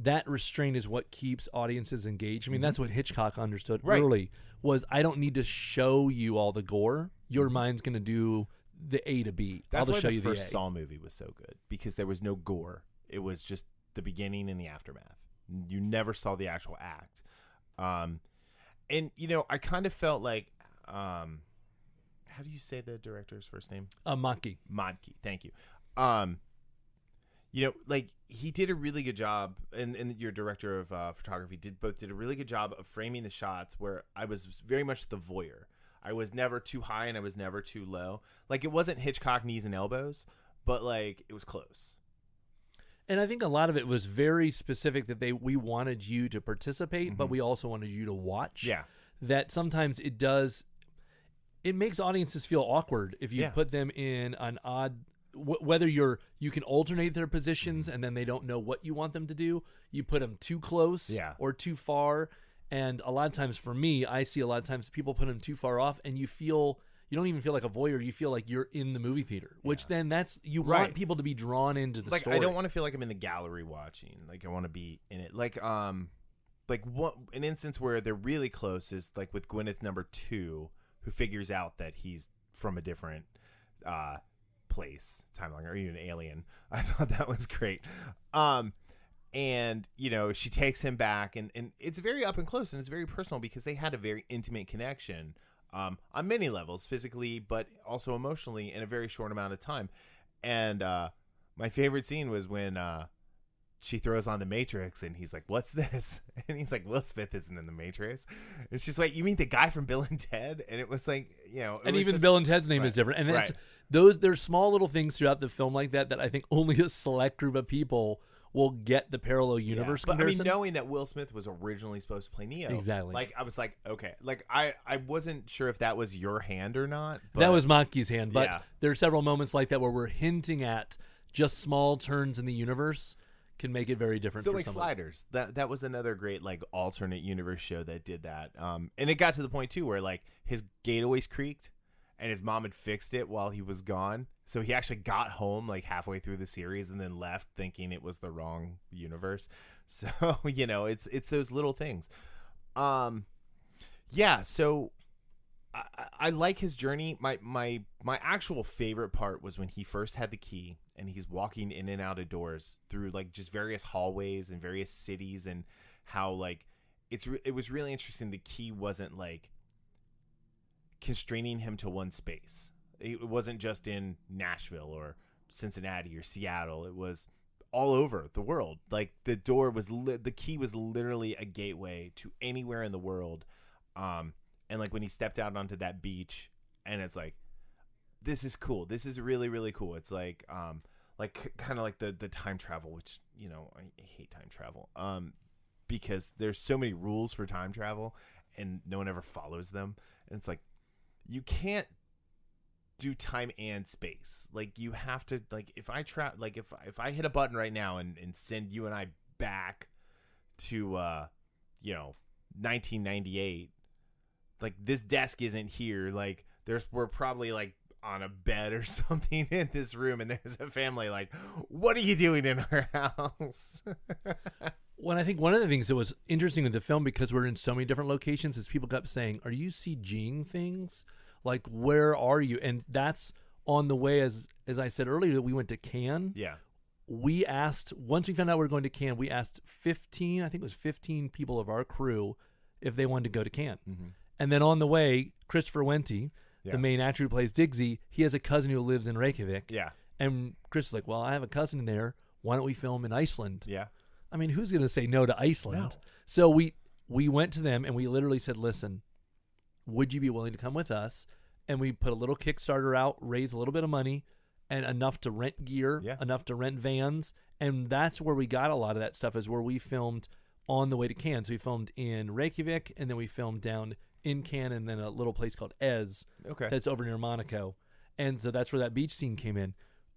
that restraint is what keeps audiences engaged. I mean, that's what Hitchcock understood early was, I don't need to show you all the gore. Your mind's going to do the A to B. That's why the first Saw movie was so good, because there was no gore. It was just the beginning and the aftermath. You never saw the actual act. And I kind of felt like, how do you say the director's first name? Modkey. Thank you. Like he did a really good job, and your director of photography did a really good job of framing the shots where I was very much the voyeur. I was never too high and I was never too low. Like, it wasn't Hitchcock knees and elbows, but like it was close. And I think a lot of it was very specific that we wanted you to participate, but we also wanted you to watch. Yeah. That sometimes it makes audiences feel awkward if you put them in an odd, whether you can alternate their positions and then they don't know what you want them to do. You put them too close or too far. And a lot of times for me, I see a lot of times people put them too far off and you don't even feel like a voyeur. You feel like you're in the movie theater, which then you want people to be drawn into the story. I don't want to feel like I'm in the gallery watching. Like, I want to be in it. Like what an instance where they're really close is like with Gwyneth number 2, who figures out that he's from a different place, timeline, or even an alien. I thought that was great. And, you know, she takes him back, and it's very up and close, and it's very personal because they had a very intimate connection on many levels, physically, but also emotionally in a very short amount of time. And my favorite scene was when she throws on the Matrix, and he's like, "What's this?" And he's like, "Will Smith isn't in the Matrix." And she's like, "You mean the guy from Bill and Ted?" And it was like, you know, and even Bill and Ted's name is different. And there's small little things throughout the film like that I think only a select group of people will get the parallel universe comparison. But I mean, knowing that Will Smith was originally supposed to play Neo, exactly. Like, I was like, okay, like I wasn't sure if that was your hand or not. But that was Maki's hand, but there are several moments like that where we're hinting at just small turns in the universe can make it very different. So for like somebody. Sliders, that was another great like alternate universe show that did that. And it got to the point too where like his gate always creaked, and his mom had fixed it while he was gone. So he actually got home like halfway through the series and then left thinking it was the wrong universe. So, you know, it's those little things. Yeah. So I like his journey. My actual favorite part was when he first had the key and he's walking in and out of doors through like just various hallways and various cities, and how like it was really interesting. The key wasn't like constraining him to one space. It wasn't just in Nashville or Cincinnati or Seattle. It was all over the world. Like the door was the key was literally a gateway to anywhere in the world. And like when he stepped out onto that beach, and it's like, this is cool. This is really, really cool. It's like kind of like the time travel, which, you know, I hate time travel. Because there's so many rules for time travel and no one ever follows them. And it's like, you can't do time and space. Like, you have to, like, if I hit a button right now and send you and I back to you know, 1998, like, this desk isn't here. Like, we're probably like on a bed or something in this room, and there's a family like, what are you doing in our house? Well, I think one of the things that was interesting with the film, because we're in so many different locations, is people kept saying, are you CGing things? Like, where are you? And that's on the way, as I said earlier, that we went to Cannes. Yeah. We asked, once we found out we were going to Cannes, we asked 15 people of our crew if they wanted to go to Cannes. Mm-hmm. And then on the way, Christopher Wente, the main actor who plays Diggsy, he has a cousin who lives in Reykjavik. Yeah. And Chris is like, well, I have a cousin there. Why don't we film in Iceland? Yeah. I mean, who's going to say no to Iceland? No. So we went to them and we literally said, listen, would you be willing to come with us? And we put a little Kickstarter out, raise a little bit of money, and enough to rent gear, enough to rent vans. And that's where we got a lot of that stuff, is where we filmed on the way to Cannes. So we filmed in Reykjavik, and then we filmed down in Cannes, and then a little place called Ez that's over near Monaco. And so that's where that beach scene came in.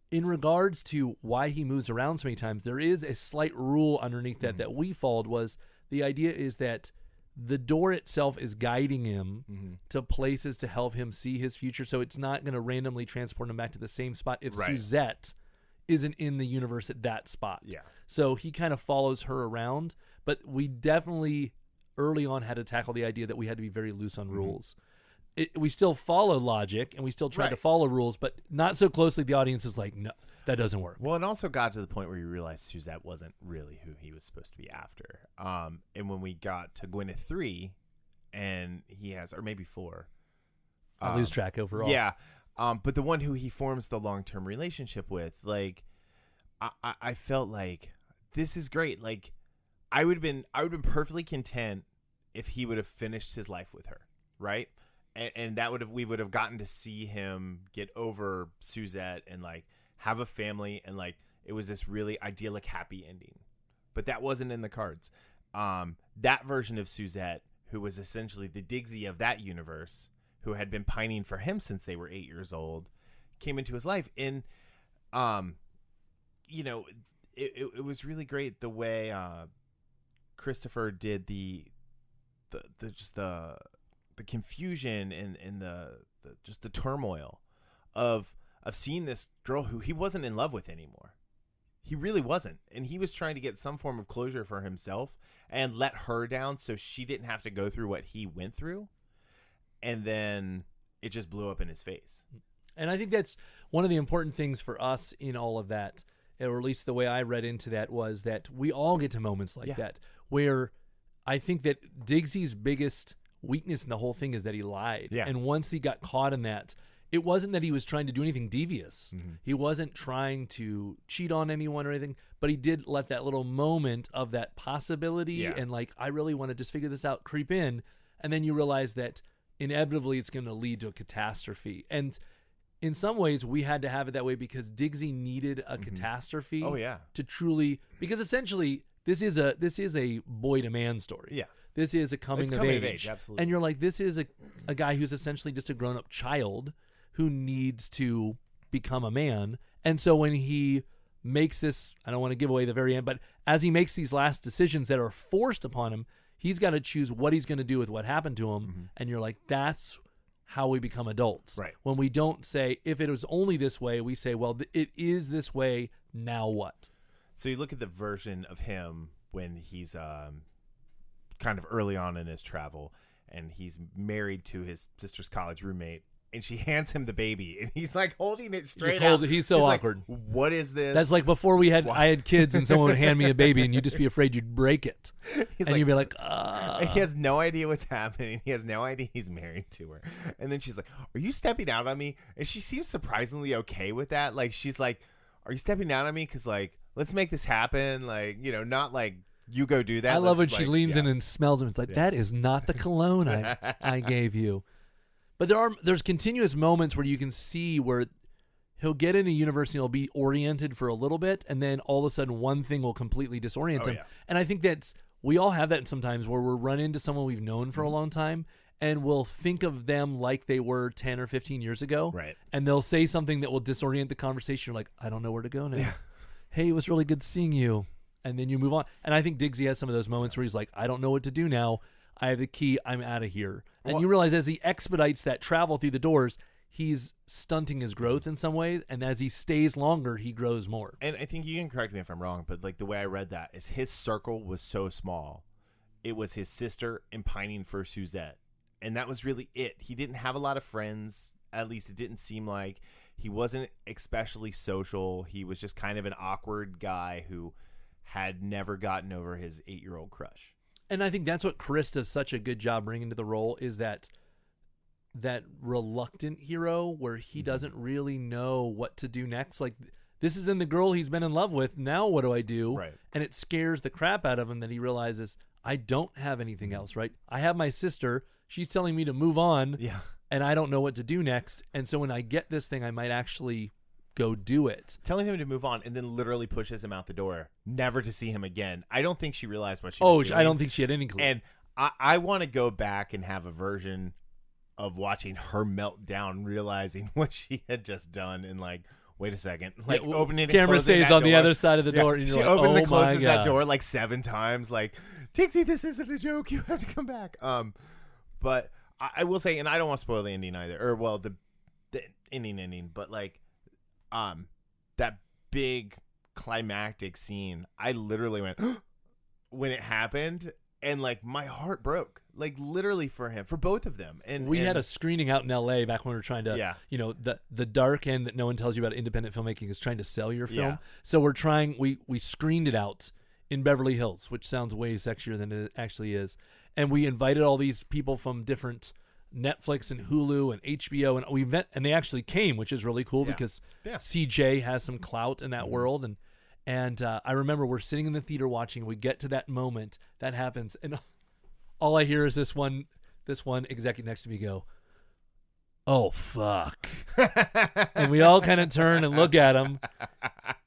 In regards to why he moves around so many times, there is a slight rule underneath that we followed. Was the idea is that the door itself is guiding him to places to help him see his future. So it's not going to randomly transport him back to the same spot if Suzette isn't in the universe at that spot. Yeah. So he kind of follows her around. But we definitely early on had to tackle the idea that we had to be very loose on rules. We still follow logic and we still try to follow rules, but not so closely the audience is like, no, that doesn't work. Well, it also got to the point where you realized Suzette wasn't really who he was supposed to be after. And when we got to Gwyneth 3, and he has, or maybe 4. I lose track overall. Yeah. But the one who he forms the long-term relationship with, like, I felt like, this is great. Like, I would have been perfectly content if he would have finished his life with her, right? and we would have gotten to see him get over Suzette and like have a family, and like it was this really idyllic, happy ending. But that wasn't in the cards. That version of Suzette, who was essentially the Diggsy of that universe, who had been pining for him since they were 8 years old, came into his life. And, you know, it was really great the way Christopher did the confusion and the turmoil of seeing this girl who he wasn't in love with anymore. He really wasn't. And he was trying to get some form of closure for himself and let her down so she didn't have to go through what he went through. And then it just blew up in his face. And I think that's one of the important things for us in all of that, or at least the way I read into that, was that we all get to moments like that where I think that Diggsy's biggest weakness in the whole thing is that he lied. Yeah. And once he got caught in that, it wasn't that he was trying to do anything devious. Mm-hmm. He wasn't trying to cheat on anyone or anything, but he did let that little moment of that possibility and like, I really want to just figure this out, creep in. And then you realize that inevitably it's going to lead to a catastrophe. And in some ways we had to have it that way because Diggsy needed a catastrophe to truly, because essentially this is a boy to man story. Yeah. This is a coming of age. Absolutely. And you're like, this is a guy who's essentially just a grown up child who needs to become a man. And so when he makes this, I don't want to give away the very end, but as he makes these last decisions that are forced upon him, he's got to choose what he's going to do with what happened to him. Mm-hmm. And you're like, that's how we become adults. Right. When we don't say, if it was only this way, we say, well, it is this way, now what? So you look at the version of him when he's kind of early on in his travel, and he's married to his sister's college roommate, and she hands him the baby, and he's like holding it straight out. He's so awkward. Like, what is this? That's like before I had kids, and someone would hand me a baby, and you'd just be afraid you'd break it. You'd be like, He has no idea what's happening. He has no idea he's married to her. And then she's like, are you stepping out on me? And she seems surprisingly okay with that. Like, she's like, are you stepping out on me? Because, like, let's make this happen. Like, you know, not like, you go do that. I love when she leans in and smells him. It's like, that is not the cologne I gave you. But there's continuous moments where you can see where he'll get in a universe and he'll be oriented for a little bit, and then all of a sudden one thing will completely disorient him. Yeah. And I think we all have that sometimes where we'll run into someone we've known for a long time, and we'll think of them like they were 10 or 15 years ago. Right. And they'll say something that will disorient the conversation. You're like, I don't know where to go now. Yeah. Hey, it was really good seeing you. And then you move on. And I think Diggsy has some of those moments where he's like, I don't know what to do now. I have the key. I'm out of here. And you realize as he expedites that travel through the doors, he's stunting his growth in some ways. And as he stays longer, he grows more. And I think you can correct me if I'm wrong, but like the way I read that is his circle was so small. It was his sister and pining for Suzette. And that was really it. He didn't have a lot of friends. At least it didn't seem like. He wasn't especially social. He was just kind of an awkward guy who had never gotten over his 8-year-old crush. And I think that's what Chris does such a good job bringing to the role, is that reluctant hero where he doesn't really know what to do next. Like, this is in the girl he's been in love with. Now what do I do? Right. And it scares the crap out of him that he realizes, I don't have anything else, right? I have my sister. She's telling me to move on. Yeah. And I don't know what to do next. And so when I get this thing, I might actually go do it. Telling him to move on, and then literally pushes him out the door, never to see him again. I don't think she realized what she was doing. I don't think she had any clue. And I want to go back and have a version of watching her melt down, realizing what she had just done, and like, wait a second, like opening and camera stays on the other side of the door, and you're she like, opens and closes that door like 7 times, like, Dixie, this isn't a joke, you have to come back. But I will say, and I don't want to spoil the ending either, or well, the ending, but like, that big climactic scene, I literally went when it happened, and like my heart broke, like literally for both of them. And we had a screening out in LA back when we were trying to, you know, the dark end that no one tells you about independent filmmaking is trying to sell your film. Yeah. So we screened it out in Beverly Hills, which sounds way sexier than it actually is. And we invited all these people from different Netflix and Hulu and HBO, and they actually came, which is really cool because CJ has some clout in that world. And I remember we're sitting in the theater watching. We get to that moment that happens, and all I hear is this one executive next to me go, oh, fuck. And we all kind of turn and look at him.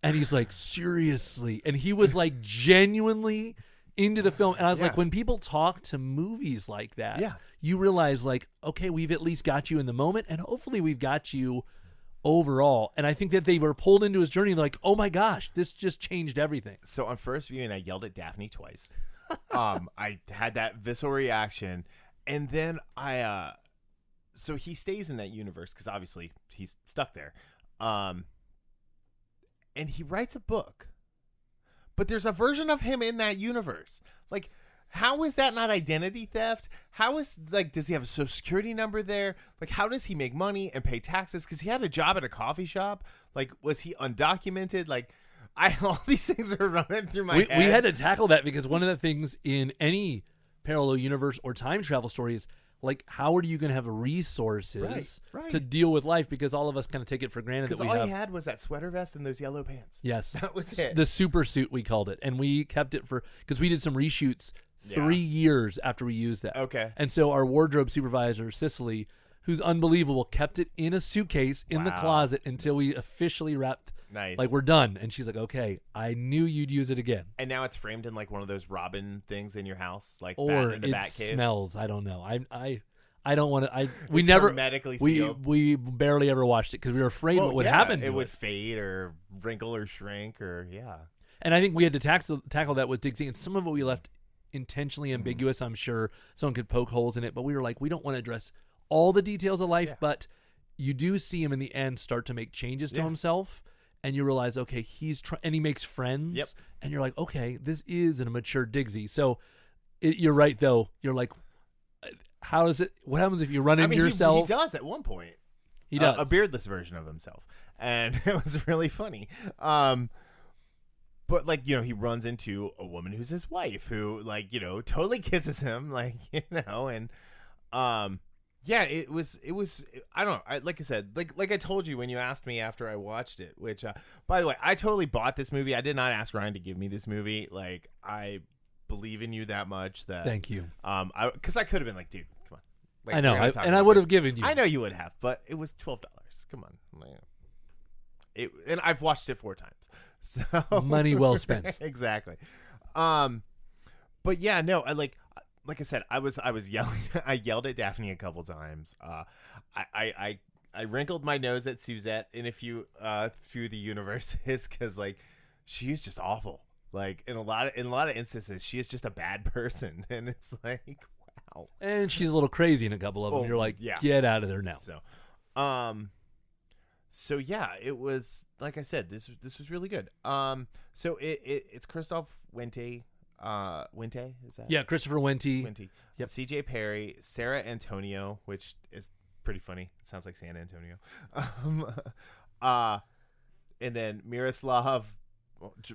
And he's like, seriously? And he was like genuinely into the film. And I was like, when people talk to movies like that, you realize like, okay, we've at least got you in the moment, and hopefully we've got you overall. And I think that they were pulled into his journey like, oh my gosh, this just changed everything. So on first viewing, I yelled at Daphne twice. I had that visceral reaction, and then so he stays in that universe because obviously he's stuck there. And he writes a book. But there's a version of him in that universe. Like, how is that not identity theft? How is, like, does he have a social security number there? Like, how does he make money and pay taxes? Because he had a job at a coffee shop. Like, was he undocumented? Like, all these things are running through my head. We had to tackle that because one of the things in any parallel universe or time travel story is, like, how are you going to have resources to deal with life? Because all of us kind of take it for granted that we have. Because all he had was that sweater vest and those yellow pants. Yes. That was it. The super suit, we called it. And we kept it because we did some reshoots 3 years after we used that. Okay. And so our wardrobe supervisor, Cicely, who's unbelievable, kept it in a suitcase in the closet until we officially wrapped. Nice. Like, we're done. And she's like, okay, I knew you'd use it again. And now it's framed in like one of those Robin things in your house, like or in the Batcave. Smells. I don't know. I don't want to. We it's never hermetically sealed. We barely ever watched it because we were afraid what would happen to it. It would fade or wrinkle or shrink or And I think we had to tackle that with Dixie, and some of it we left intentionally ambiguous. I'm sure someone could poke holes in it, but we were like, we don't want to address all the details of life, but you do see him in the end start to make changes to himself. And you realize, okay, and he makes friends. Yep. And you're like, okay, this is a mature Diggsy. So you're right, though. You're like, how is it? What happens if you run into yourself? He does at one point. He does. A beardless version of himself. And it was really funny. But, like, you know, he runs into a woman who's his wife who, like, you know, totally kisses him, like, you know, and, yeah, it was. I don't know. Like I said, like I told you when you asked me after I watched it. Which, by the way, I totally bought this movie. I did not ask Ryan to give me this movie. Like, I believe in you that much. That thank you. Because I could have been like, dude, come on. Like, I know, and I would have given you. I know you would have, but it was $12. Come on, and I've watched it 4 times. So money well spent. Exactly. But yeah, no, like I said, I was yelling. I yelled at Daphne a couple times. I wrinkled my nose at Suzette in a few of the universes because like she is just awful. Like in a lot of instances, she is just a bad person, and it's like wow. And she's a little crazy in a couple of them. You're like, get out of there now. So yeah, it was like I said, this was really good. So it's Christoph Wente. Wente, is that? Yeah, Christopher Wente. Yep. CJ Perry, Sarah Antonio, which is pretty funny. It sounds like San Antonio. And then Miroslav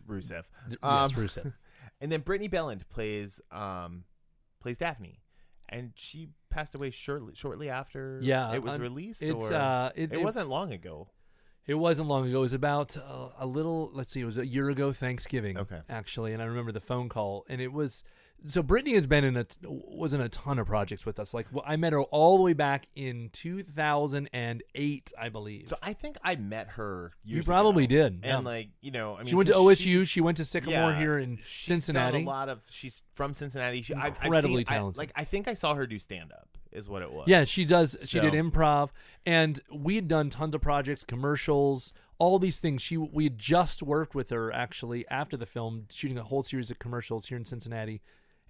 Rusev. Yes, Rusev. And then Brittany Belland plays Daphne, and she passed away shortly after. It was released. It wasn't long ago. It wasn't long ago. It was about a little, let's see, it was a year ago Thanksgiving, actually. And I remember the phone call. And it was, so Brittany has been was in a ton of projects with us. Like, I met her all the way back in 2008, I believe. So I think I met her years You probably ago. did. And like, you know, I mean. She went to OSU. She went to Sycamore here in Cincinnati. She's from Cincinnati. Incredibly talented. I think I saw her do stand-up. Is what it was. Yeah, she does. She did improv, and we had done tons of projects, commercials, all these things. We had just worked with her actually after the film, shooting a whole series of commercials here in Cincinnati,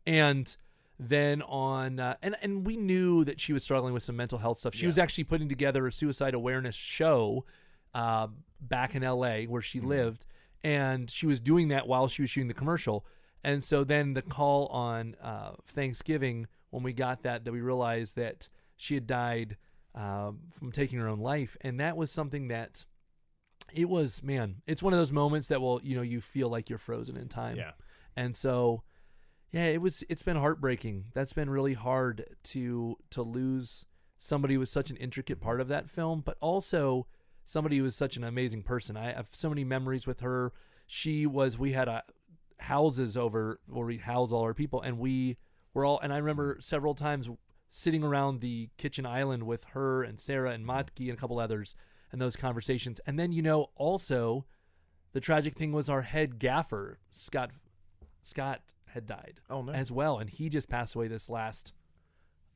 and then on and we knew that she was struggling with some mental health stuff. She was actually putting together a suicide awareness show back in LA where she lived, and she was doing that while she was shooting the commercial. And so then the call on Thanksgiving, when we got that we realized that she had died from taking her own life. And that was something that it was, man, it's one of those moments that you feel like you're frozen in time. Yeah. And so, yeah, it's been heartbreaking. That's been really hard to lose somebody who was such an intricate part of that film, but also somebody who was such an amazing person. I have so many memories with her. We had houses over where we housed all our people, and we were all, and I remember several times sitting around the kitchen island with her and Sarah and Matki and a couple others and those conversations. And then, also the tragic thing was our head gaffer, Scott had died as well. And he just passed away this last,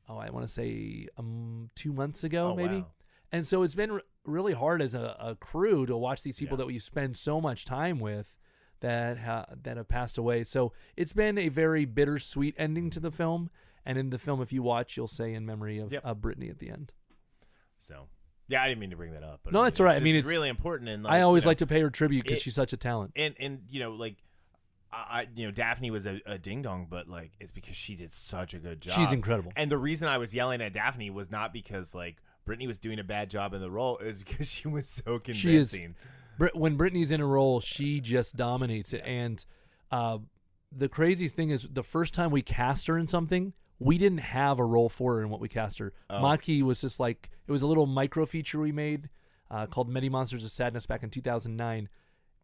I want to say 2 months ago, maybe. Wow. And so it's been really hard as a crew to watch these people that we spend so much time with that have passed away. So it's been a very bittersweet ending to the film. And in the film, if you watch, you'll say in memory of Brittany at the end. So, yeah, I didn't mean to bring that up. But no, that's all right. It's really important. And I always like to pay her tribute because she's such a talent. And Daphne was a ding dong, but like it's because she did such a good job. She's incredible. And the reason I was yelling at Daphne was not because like Brittany was doing a bad job in the role, it was because she was so convincing. She is. When Brittany's in a role, she just dominates it. And the craziest thing is the first time we cast her in something, we didn't have a role for her in what we cast her. Matki was just like, it was a little micro feature we made called Many Monsters of Sadness back in 2009.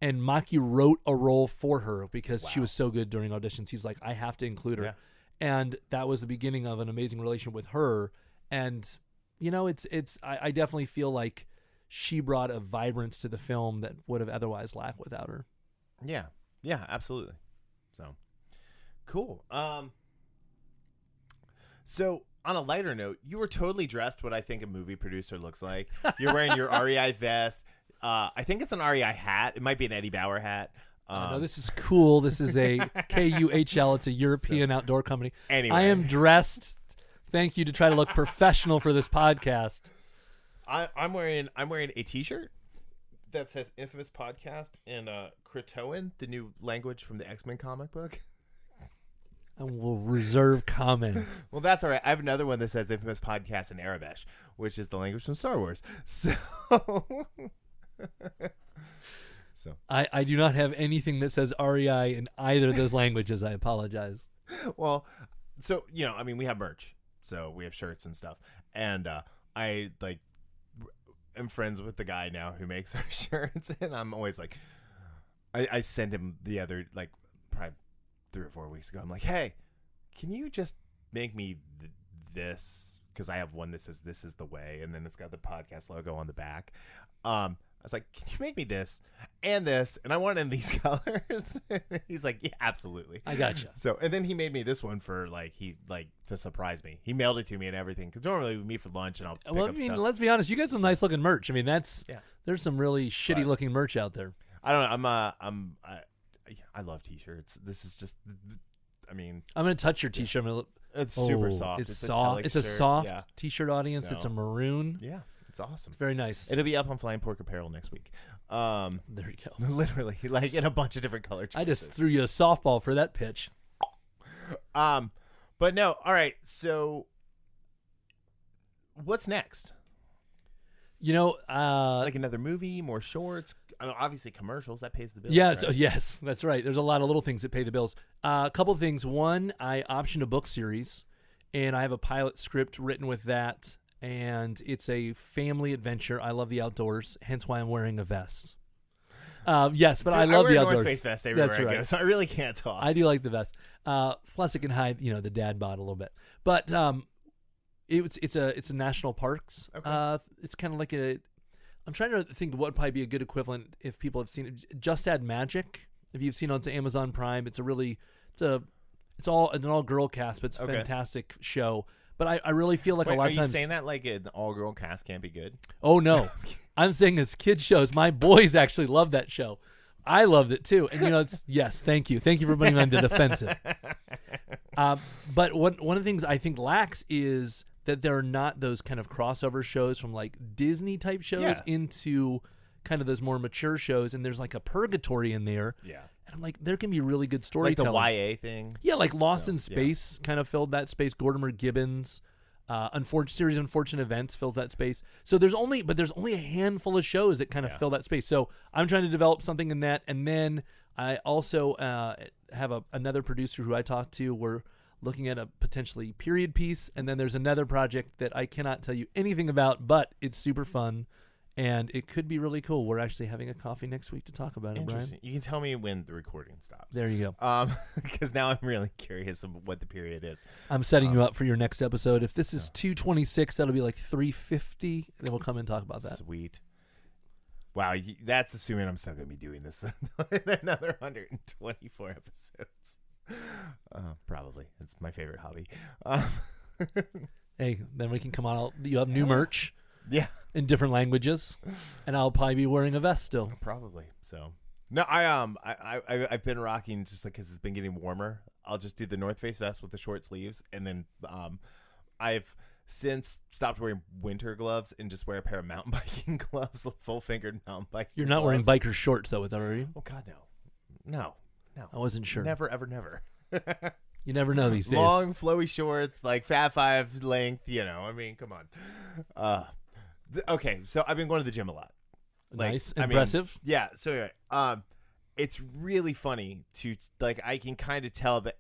And Matki wrote a role for her because she was so good during auditions. He's like, I have to include her. Yeah. And that was the beginning of an amazing relationship with her. And, I definitely feel like she brought a vibrance to the film that would have otherwise lacked without her. Yeah. Yeah, absolutely. So, cool. So, on a lighter note, you were totally dressed what I think a movie producer looks like. You're wearing your REI vest. I think it's an REI hat. It might be an Eddie Bauer hat. No, this is cool. This is a KUHL. It's a European outdoor company. Anyway. I am dressed, thank you, to try to look professional for this podcast. I'm wearing a T-shirt that says Infamous Podcast and Kratoan, the new language from the X-Men comic book. And we'll reserve comments. Well, that's all right. I have another one that says Infamous Podcast in Arabic, which is the language from Star Wars. So, I do not have anything that says REI in either of those languages. I apologize. Well, so, we have merch. So we have shirts and stuff. And I am friends with the guy now who makes our shirts. And I'm always like, I sent him the other, probably 3 or 4 weeks ago. I'm like, hey, can you just make me this? Because I have one that says "This is the way," and then it's got the podcast logo on the back. I was like, can you make me this and this? And I want it in these colors. He's like, yeah, absolutely. I gotcha. So, and then he made me this one for to surprise me. He mailed it to me and everything. Because normally we meet for lunch and I'll pick up stuff. Let's be honest. You got some nice looking merch. There's some really shitty looking merch out there. I don't know. I love T-shirts. This is just, I'm gonna touch your T-shirt. It's super soft. It's soft. It's a soft T-shirt audience. So, it's a maroon. Yeah, it's awesome. It's very nice. It'll be up on Flying Pork Apparel next week. There you go. Literally, in a bunch of different color choices. I just threw you a softball for that pitch. But no. All right. So, what's next? Another movie, more shorts. Obviously, commercials that pays the bills. Yeah, right? so, yes, that's right. There's a lot of little things that pay the bills. A couple of things. One, I optioned a book series, and I have a pilot script written with that, and it's a family adventure. I love the outdoors, hence why I'm wearing a vest. Yes, but I love the outdoors. I wear a North Face vest everywhere I go, so I really can't talk. I do like the vest. Plus, it can hide, the dad bod a little bit. But it's a national parks. Okay. It's kind of like I'm trying to think what would probably be a good equivalent if people have seen it. Just Add Magic. If you've seen it on Amazon Prime, it's an all girl cast, but it's a fantastic show. But I really feel like a lot of times. Are you saying that like an all girl cast can't be good? Oh no, I'm saying it's kids shows. My boys actually love that show. I loved it too, and yes, thank you for putting me on the defensive. But one of the things I think lacks is that there are not those kind of crossover shows from like Disney type shows into kind of those more mature shows, and there's like a purgatory in there. Yeah. And I'm like, there can be really good storytelling. Like the YA thing? Yeah, like Lost in Space kind of filled that space. Gordimer Gibbons, series of Unfortunate Events filled that space. So there's only a handful of shows that kind of fill that space. So I'm trying to develop something in that. And then I also have another producer who I talked to. We're looking at a potentially period piece. And then there's another project that I cannot tell you anything about, but it's super fun. And it could be really cool. We're actually having a coffee next week to talk about it, Brian. You can tell me when the recording stops. There you go. Because now I'm really curious of what the period is. I'm setting you up for your next episode. If this is 226, that'll be like 350. Then we'll come and talk about that. Sweet. Wow, that's assuming I'm still going to be doing this in another 124 episodes. Probably. It's my favorite hobby. Hey, then we can come out. You have new merch. Yeah. In different languages. And I'll probably be wearing a vest still. Probably. So, no, I've been rocking just like because it's been getting warmer. I'll just do the North Face vest with the short sleeves. And then I've since stopped wearing winter gloves and just wear a pair of mountain biking gloves, full-fingered mountain biking You're not gloves. wearing biker shorts, though, with that, are you? Oh, God, no. No. I wasn't sure. Never, ever, never. You never know these days. Long, flowy shorts, like Fat 5 length, I mean, come on. Okay, so I've been going to the gym a lot. Nice. Impressive. Yeah, so anyway, it's really funny to, like, I can kind of tell the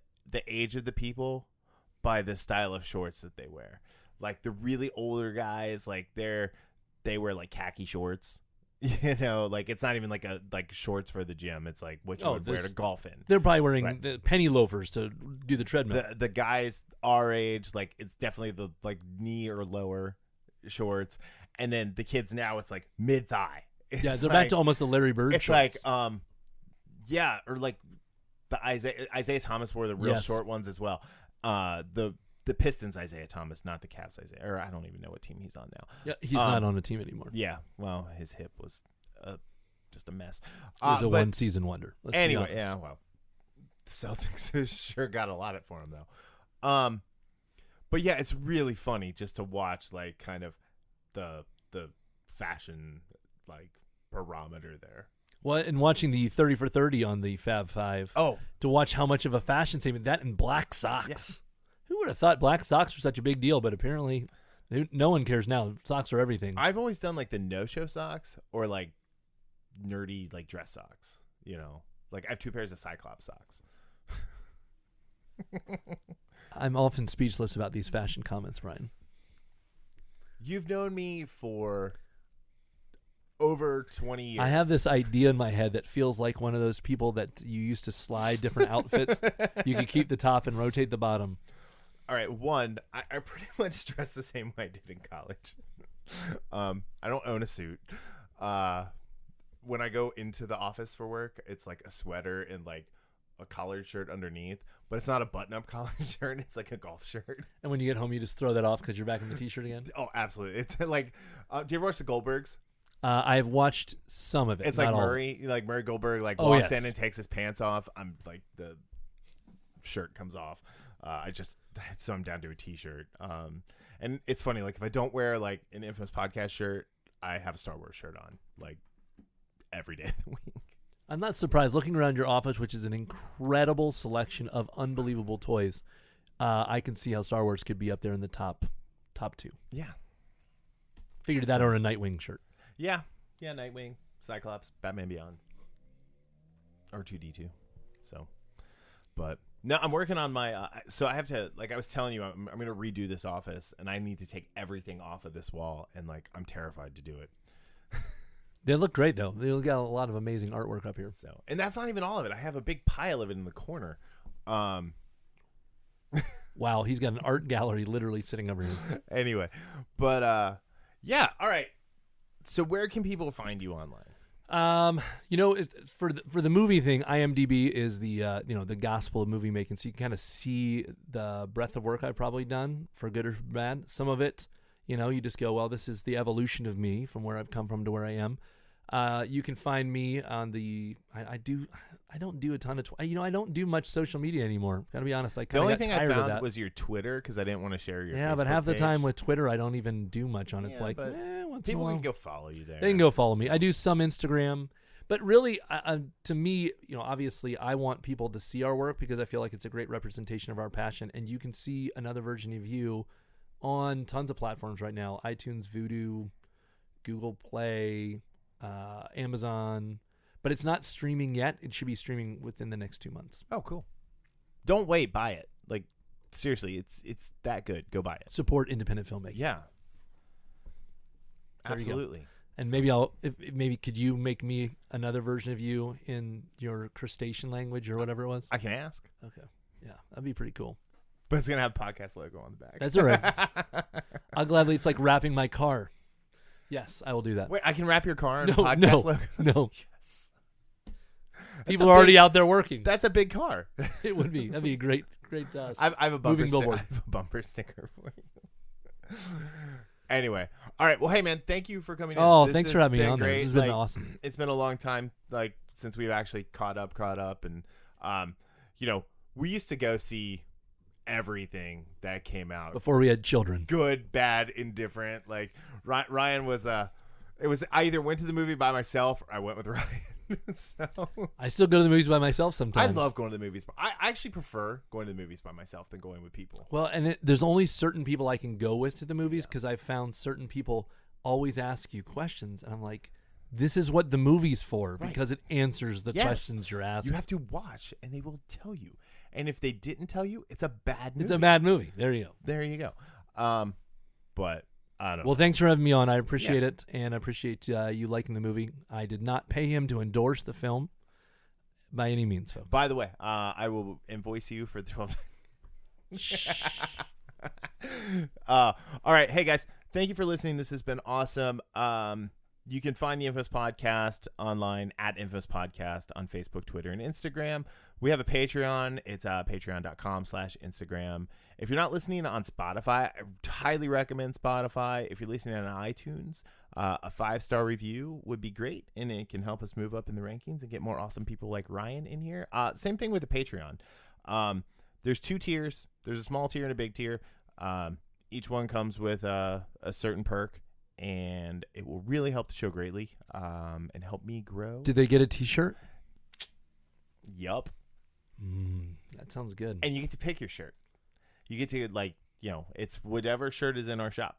age of the people by the style of shorts that they wear. Like, the really older guys, like, they wear, like, khaki shorts. Like it's not even like shorts for the gym. It's like what you would wear to golf in. They're probably wearing the penny loafers to do the treadmill. The guys our age, like it's definitely the like knee or lower shorts, and then the kids now it's like mid thigh. Yeah, they're back to almost the Larry Bird. It's shorts. like yeah, or like the Isaiah Thomas wore the real short ones as well. The Pistons Isaiah Thomas, not the Cavs Isaiah, or I don't even know what team he's on now. Yeah, he's not on a team anymore. Yeah, well, his hip was just a mess. It was a one-season wonder. Anyway, yeah, well, the Celtics sure got a lot for him though. But yeah, it's really funny just to watch like kind of the fashion like barometer there. Well, and watching the 30 for 30 on the Fab Five. Oh, to watch how much of a fashion statement that and black socks. Yeah. Who would have thought black socks were such a big deal? But apparently, no one cares now. Socks are everything. I've always done like the no-show socks or like nerdy like dress socks. Like I have 2 pairs of Cyclops socks. I'm often speechless about these fashion comments, Ryan. You've known me for over 20 years. I have this idea in my head that feels like one of those people that you used to slide different outfits. You could keep the top and rotate the bottom. All right, one, I pretty much dress the same way I did in college. I don't own a suit. When I go into the office for work, it's like a sweater and like a collared shirt underneath, but it's not a button-up collared shirt. It's like a golf shirt. And when you get home, you just throw that off because you're back in the t-shirt again? Oh, absolutely. It's like, do you ever watch the Goldbergs? I've watched some of it. It's like Murray Goldberg walks in and takes his pants off. I'm like the shirt comes off. So I'm down to a t-shirt. And it's funny, like if I don't wear like an Infamous Podcast shirt, I have a Star Wars shirt on like every day of the week. I'm not surprised. Looking around your office, which is an incredible selection of unbelievable toys, I can see how Star Wars could be up there in the top 2. Yeah. Figured that or a Nightwing shirt. Yeah, Nightwing, Cyclops, Batman Beyond, R2-D2. So, but no, I'm working on my. So I have to, like I was telling you, I'm going to redo this office, and I need to take everything off of this wall, and like I'm terrified to do it. They look great though. They got a lot of amazing artwork up here. So, and that's not even all of it. I have a big pile of it in the corner. Wow, he's got an art gallery literally sitting over here. Anyway, but yeah, all right. So where can people find you online? For the movie thing, IMDb is the the gospel of movie making. So you can kind of see the breadth of work I've probably done, for good or for bad. Some of it, you just go, well, this is the evolution of me from where I've come from to where I am. You can find me on the. I don't do a ton of. I don't do much social media anymore. Gotta be honest. The only thing I found was your Twitter because I didn't want to share your. Yeah, Facebook but half the page. time with Twitter, I don't even do much on it. It's like once people in a while. can go follow you there. They can go follow me. I do some Instagram, but really, to me, obviously, I want people to see our work because I feel like it's a great representation of our passion, and you can see another version of you on tons of platforms right now: iTunes, Vudu, Google Play, Amazon. But it's not streaming yet. It should be streaming within the next 2 months. Oh, cool. Don't wait. Buy it. Like, seriously, it's that good. Go buy it. Support independent filmmaking. Yeah. Absolutely. And maybe maybe could you make me another version of you in your crustacean language or whatever it was? I can ask. Okay. Yeah, that'd be pretty cool. But it's gonna have podcast logo on the back. That's all right. I'll gladly. It's like wrapping my car. Yes, I will do that. Wait, I can wrap your car in No, podcast logos? No. Yes. People are already out there working. That's a big car. It would be. That'd be a great. I have a bumper moving billboard. I have a bumper sticker for you. Anyway, all right. Well, hey man, thank you for coming in. Oh, thanks for having me on. Great. This has been awesome. It's been a long time, like since we've actually caught up, and we used to go see everything that came out Before we had children. good, bad, indifferent. Like Ryan was it was I either went to the movie by myself or I went with Ryan. So I still go to the movies by myself sometimes. I love going to the movies. I actually prefer going to the movies by myself than going with people. Well, and there's only certain people I can go with to the movies because I've found certain people always ask you questions, and I'm like, this is what the movie's for because it answers the questions you're asking. You have to watch, and they will tell you. And if they didn't tell you, it's a bad movie. It's a bad movie. There you go. There you go. But I don't know. Well, thanks for having me on. I appreciate it, and I appreciate you liking the movie. I did not pay him to endorse the film by any means, folks. By the way, I will invoice you for the 12. All right. Hey, guys. Thank you for listening. This has been awesome. You can find the Infamous Podcast online at Infamous Podcast on Facebook, Twitter, and Instagram. We have a Patreon. It's patreon.com/Instagram. If you're not listening on Spotify, I highly recommend Spotify. If you're listening on iTunes, a 5-star review would be great, and it can help us move up in the rankings and get more awesome people like Ryan in here. Same thing with the Patreon. There's 2 tiers. There's a small tier and a big tier. Each one comes with a certain perk, and it will really help the show greatly and help me grow. Did they get a T-shirt? Yup. That sounds good. And you get to pick your shirt. You get to, it's whatever shirt is in our shop.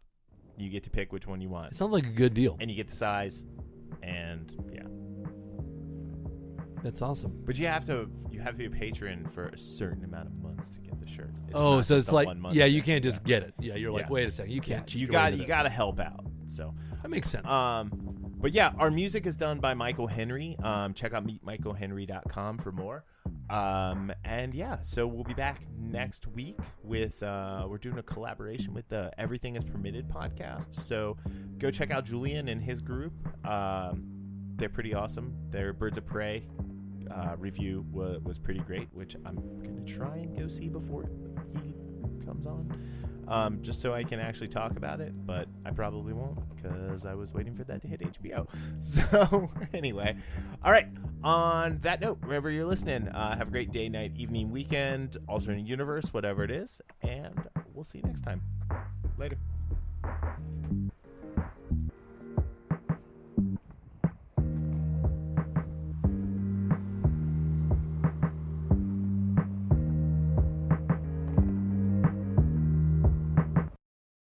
You get to pick which one you want. It sounds like a good deal. And you get the size, and yeah. That's awesome. But you have to be a patron for a certain amount of months to get the shirt. So it's like, you can't just get it. Yeah, you're like, wait a second, you can't cheat. You got to help out. So that makes sense. But yeah, our music is done by Michael Henry. Check out meetmichaelhenry.com for more. And yeah, so we'll be back next week with we're doing a collaboration with the Everything is Permitted podcast. So go check out Julian and his group. They're pretty awesome. Their Birds of Prey review was pretty great, which I'm gonna try and go see before he comes on, just so I can actually talk about it, but I probably won't because I was waiting for that to hit HBO. So anyway, all right, on that note, wherever you're listening, have a great day, night, evening, weekend, alternate universe, whatever it is, and we'll see you next time. Later.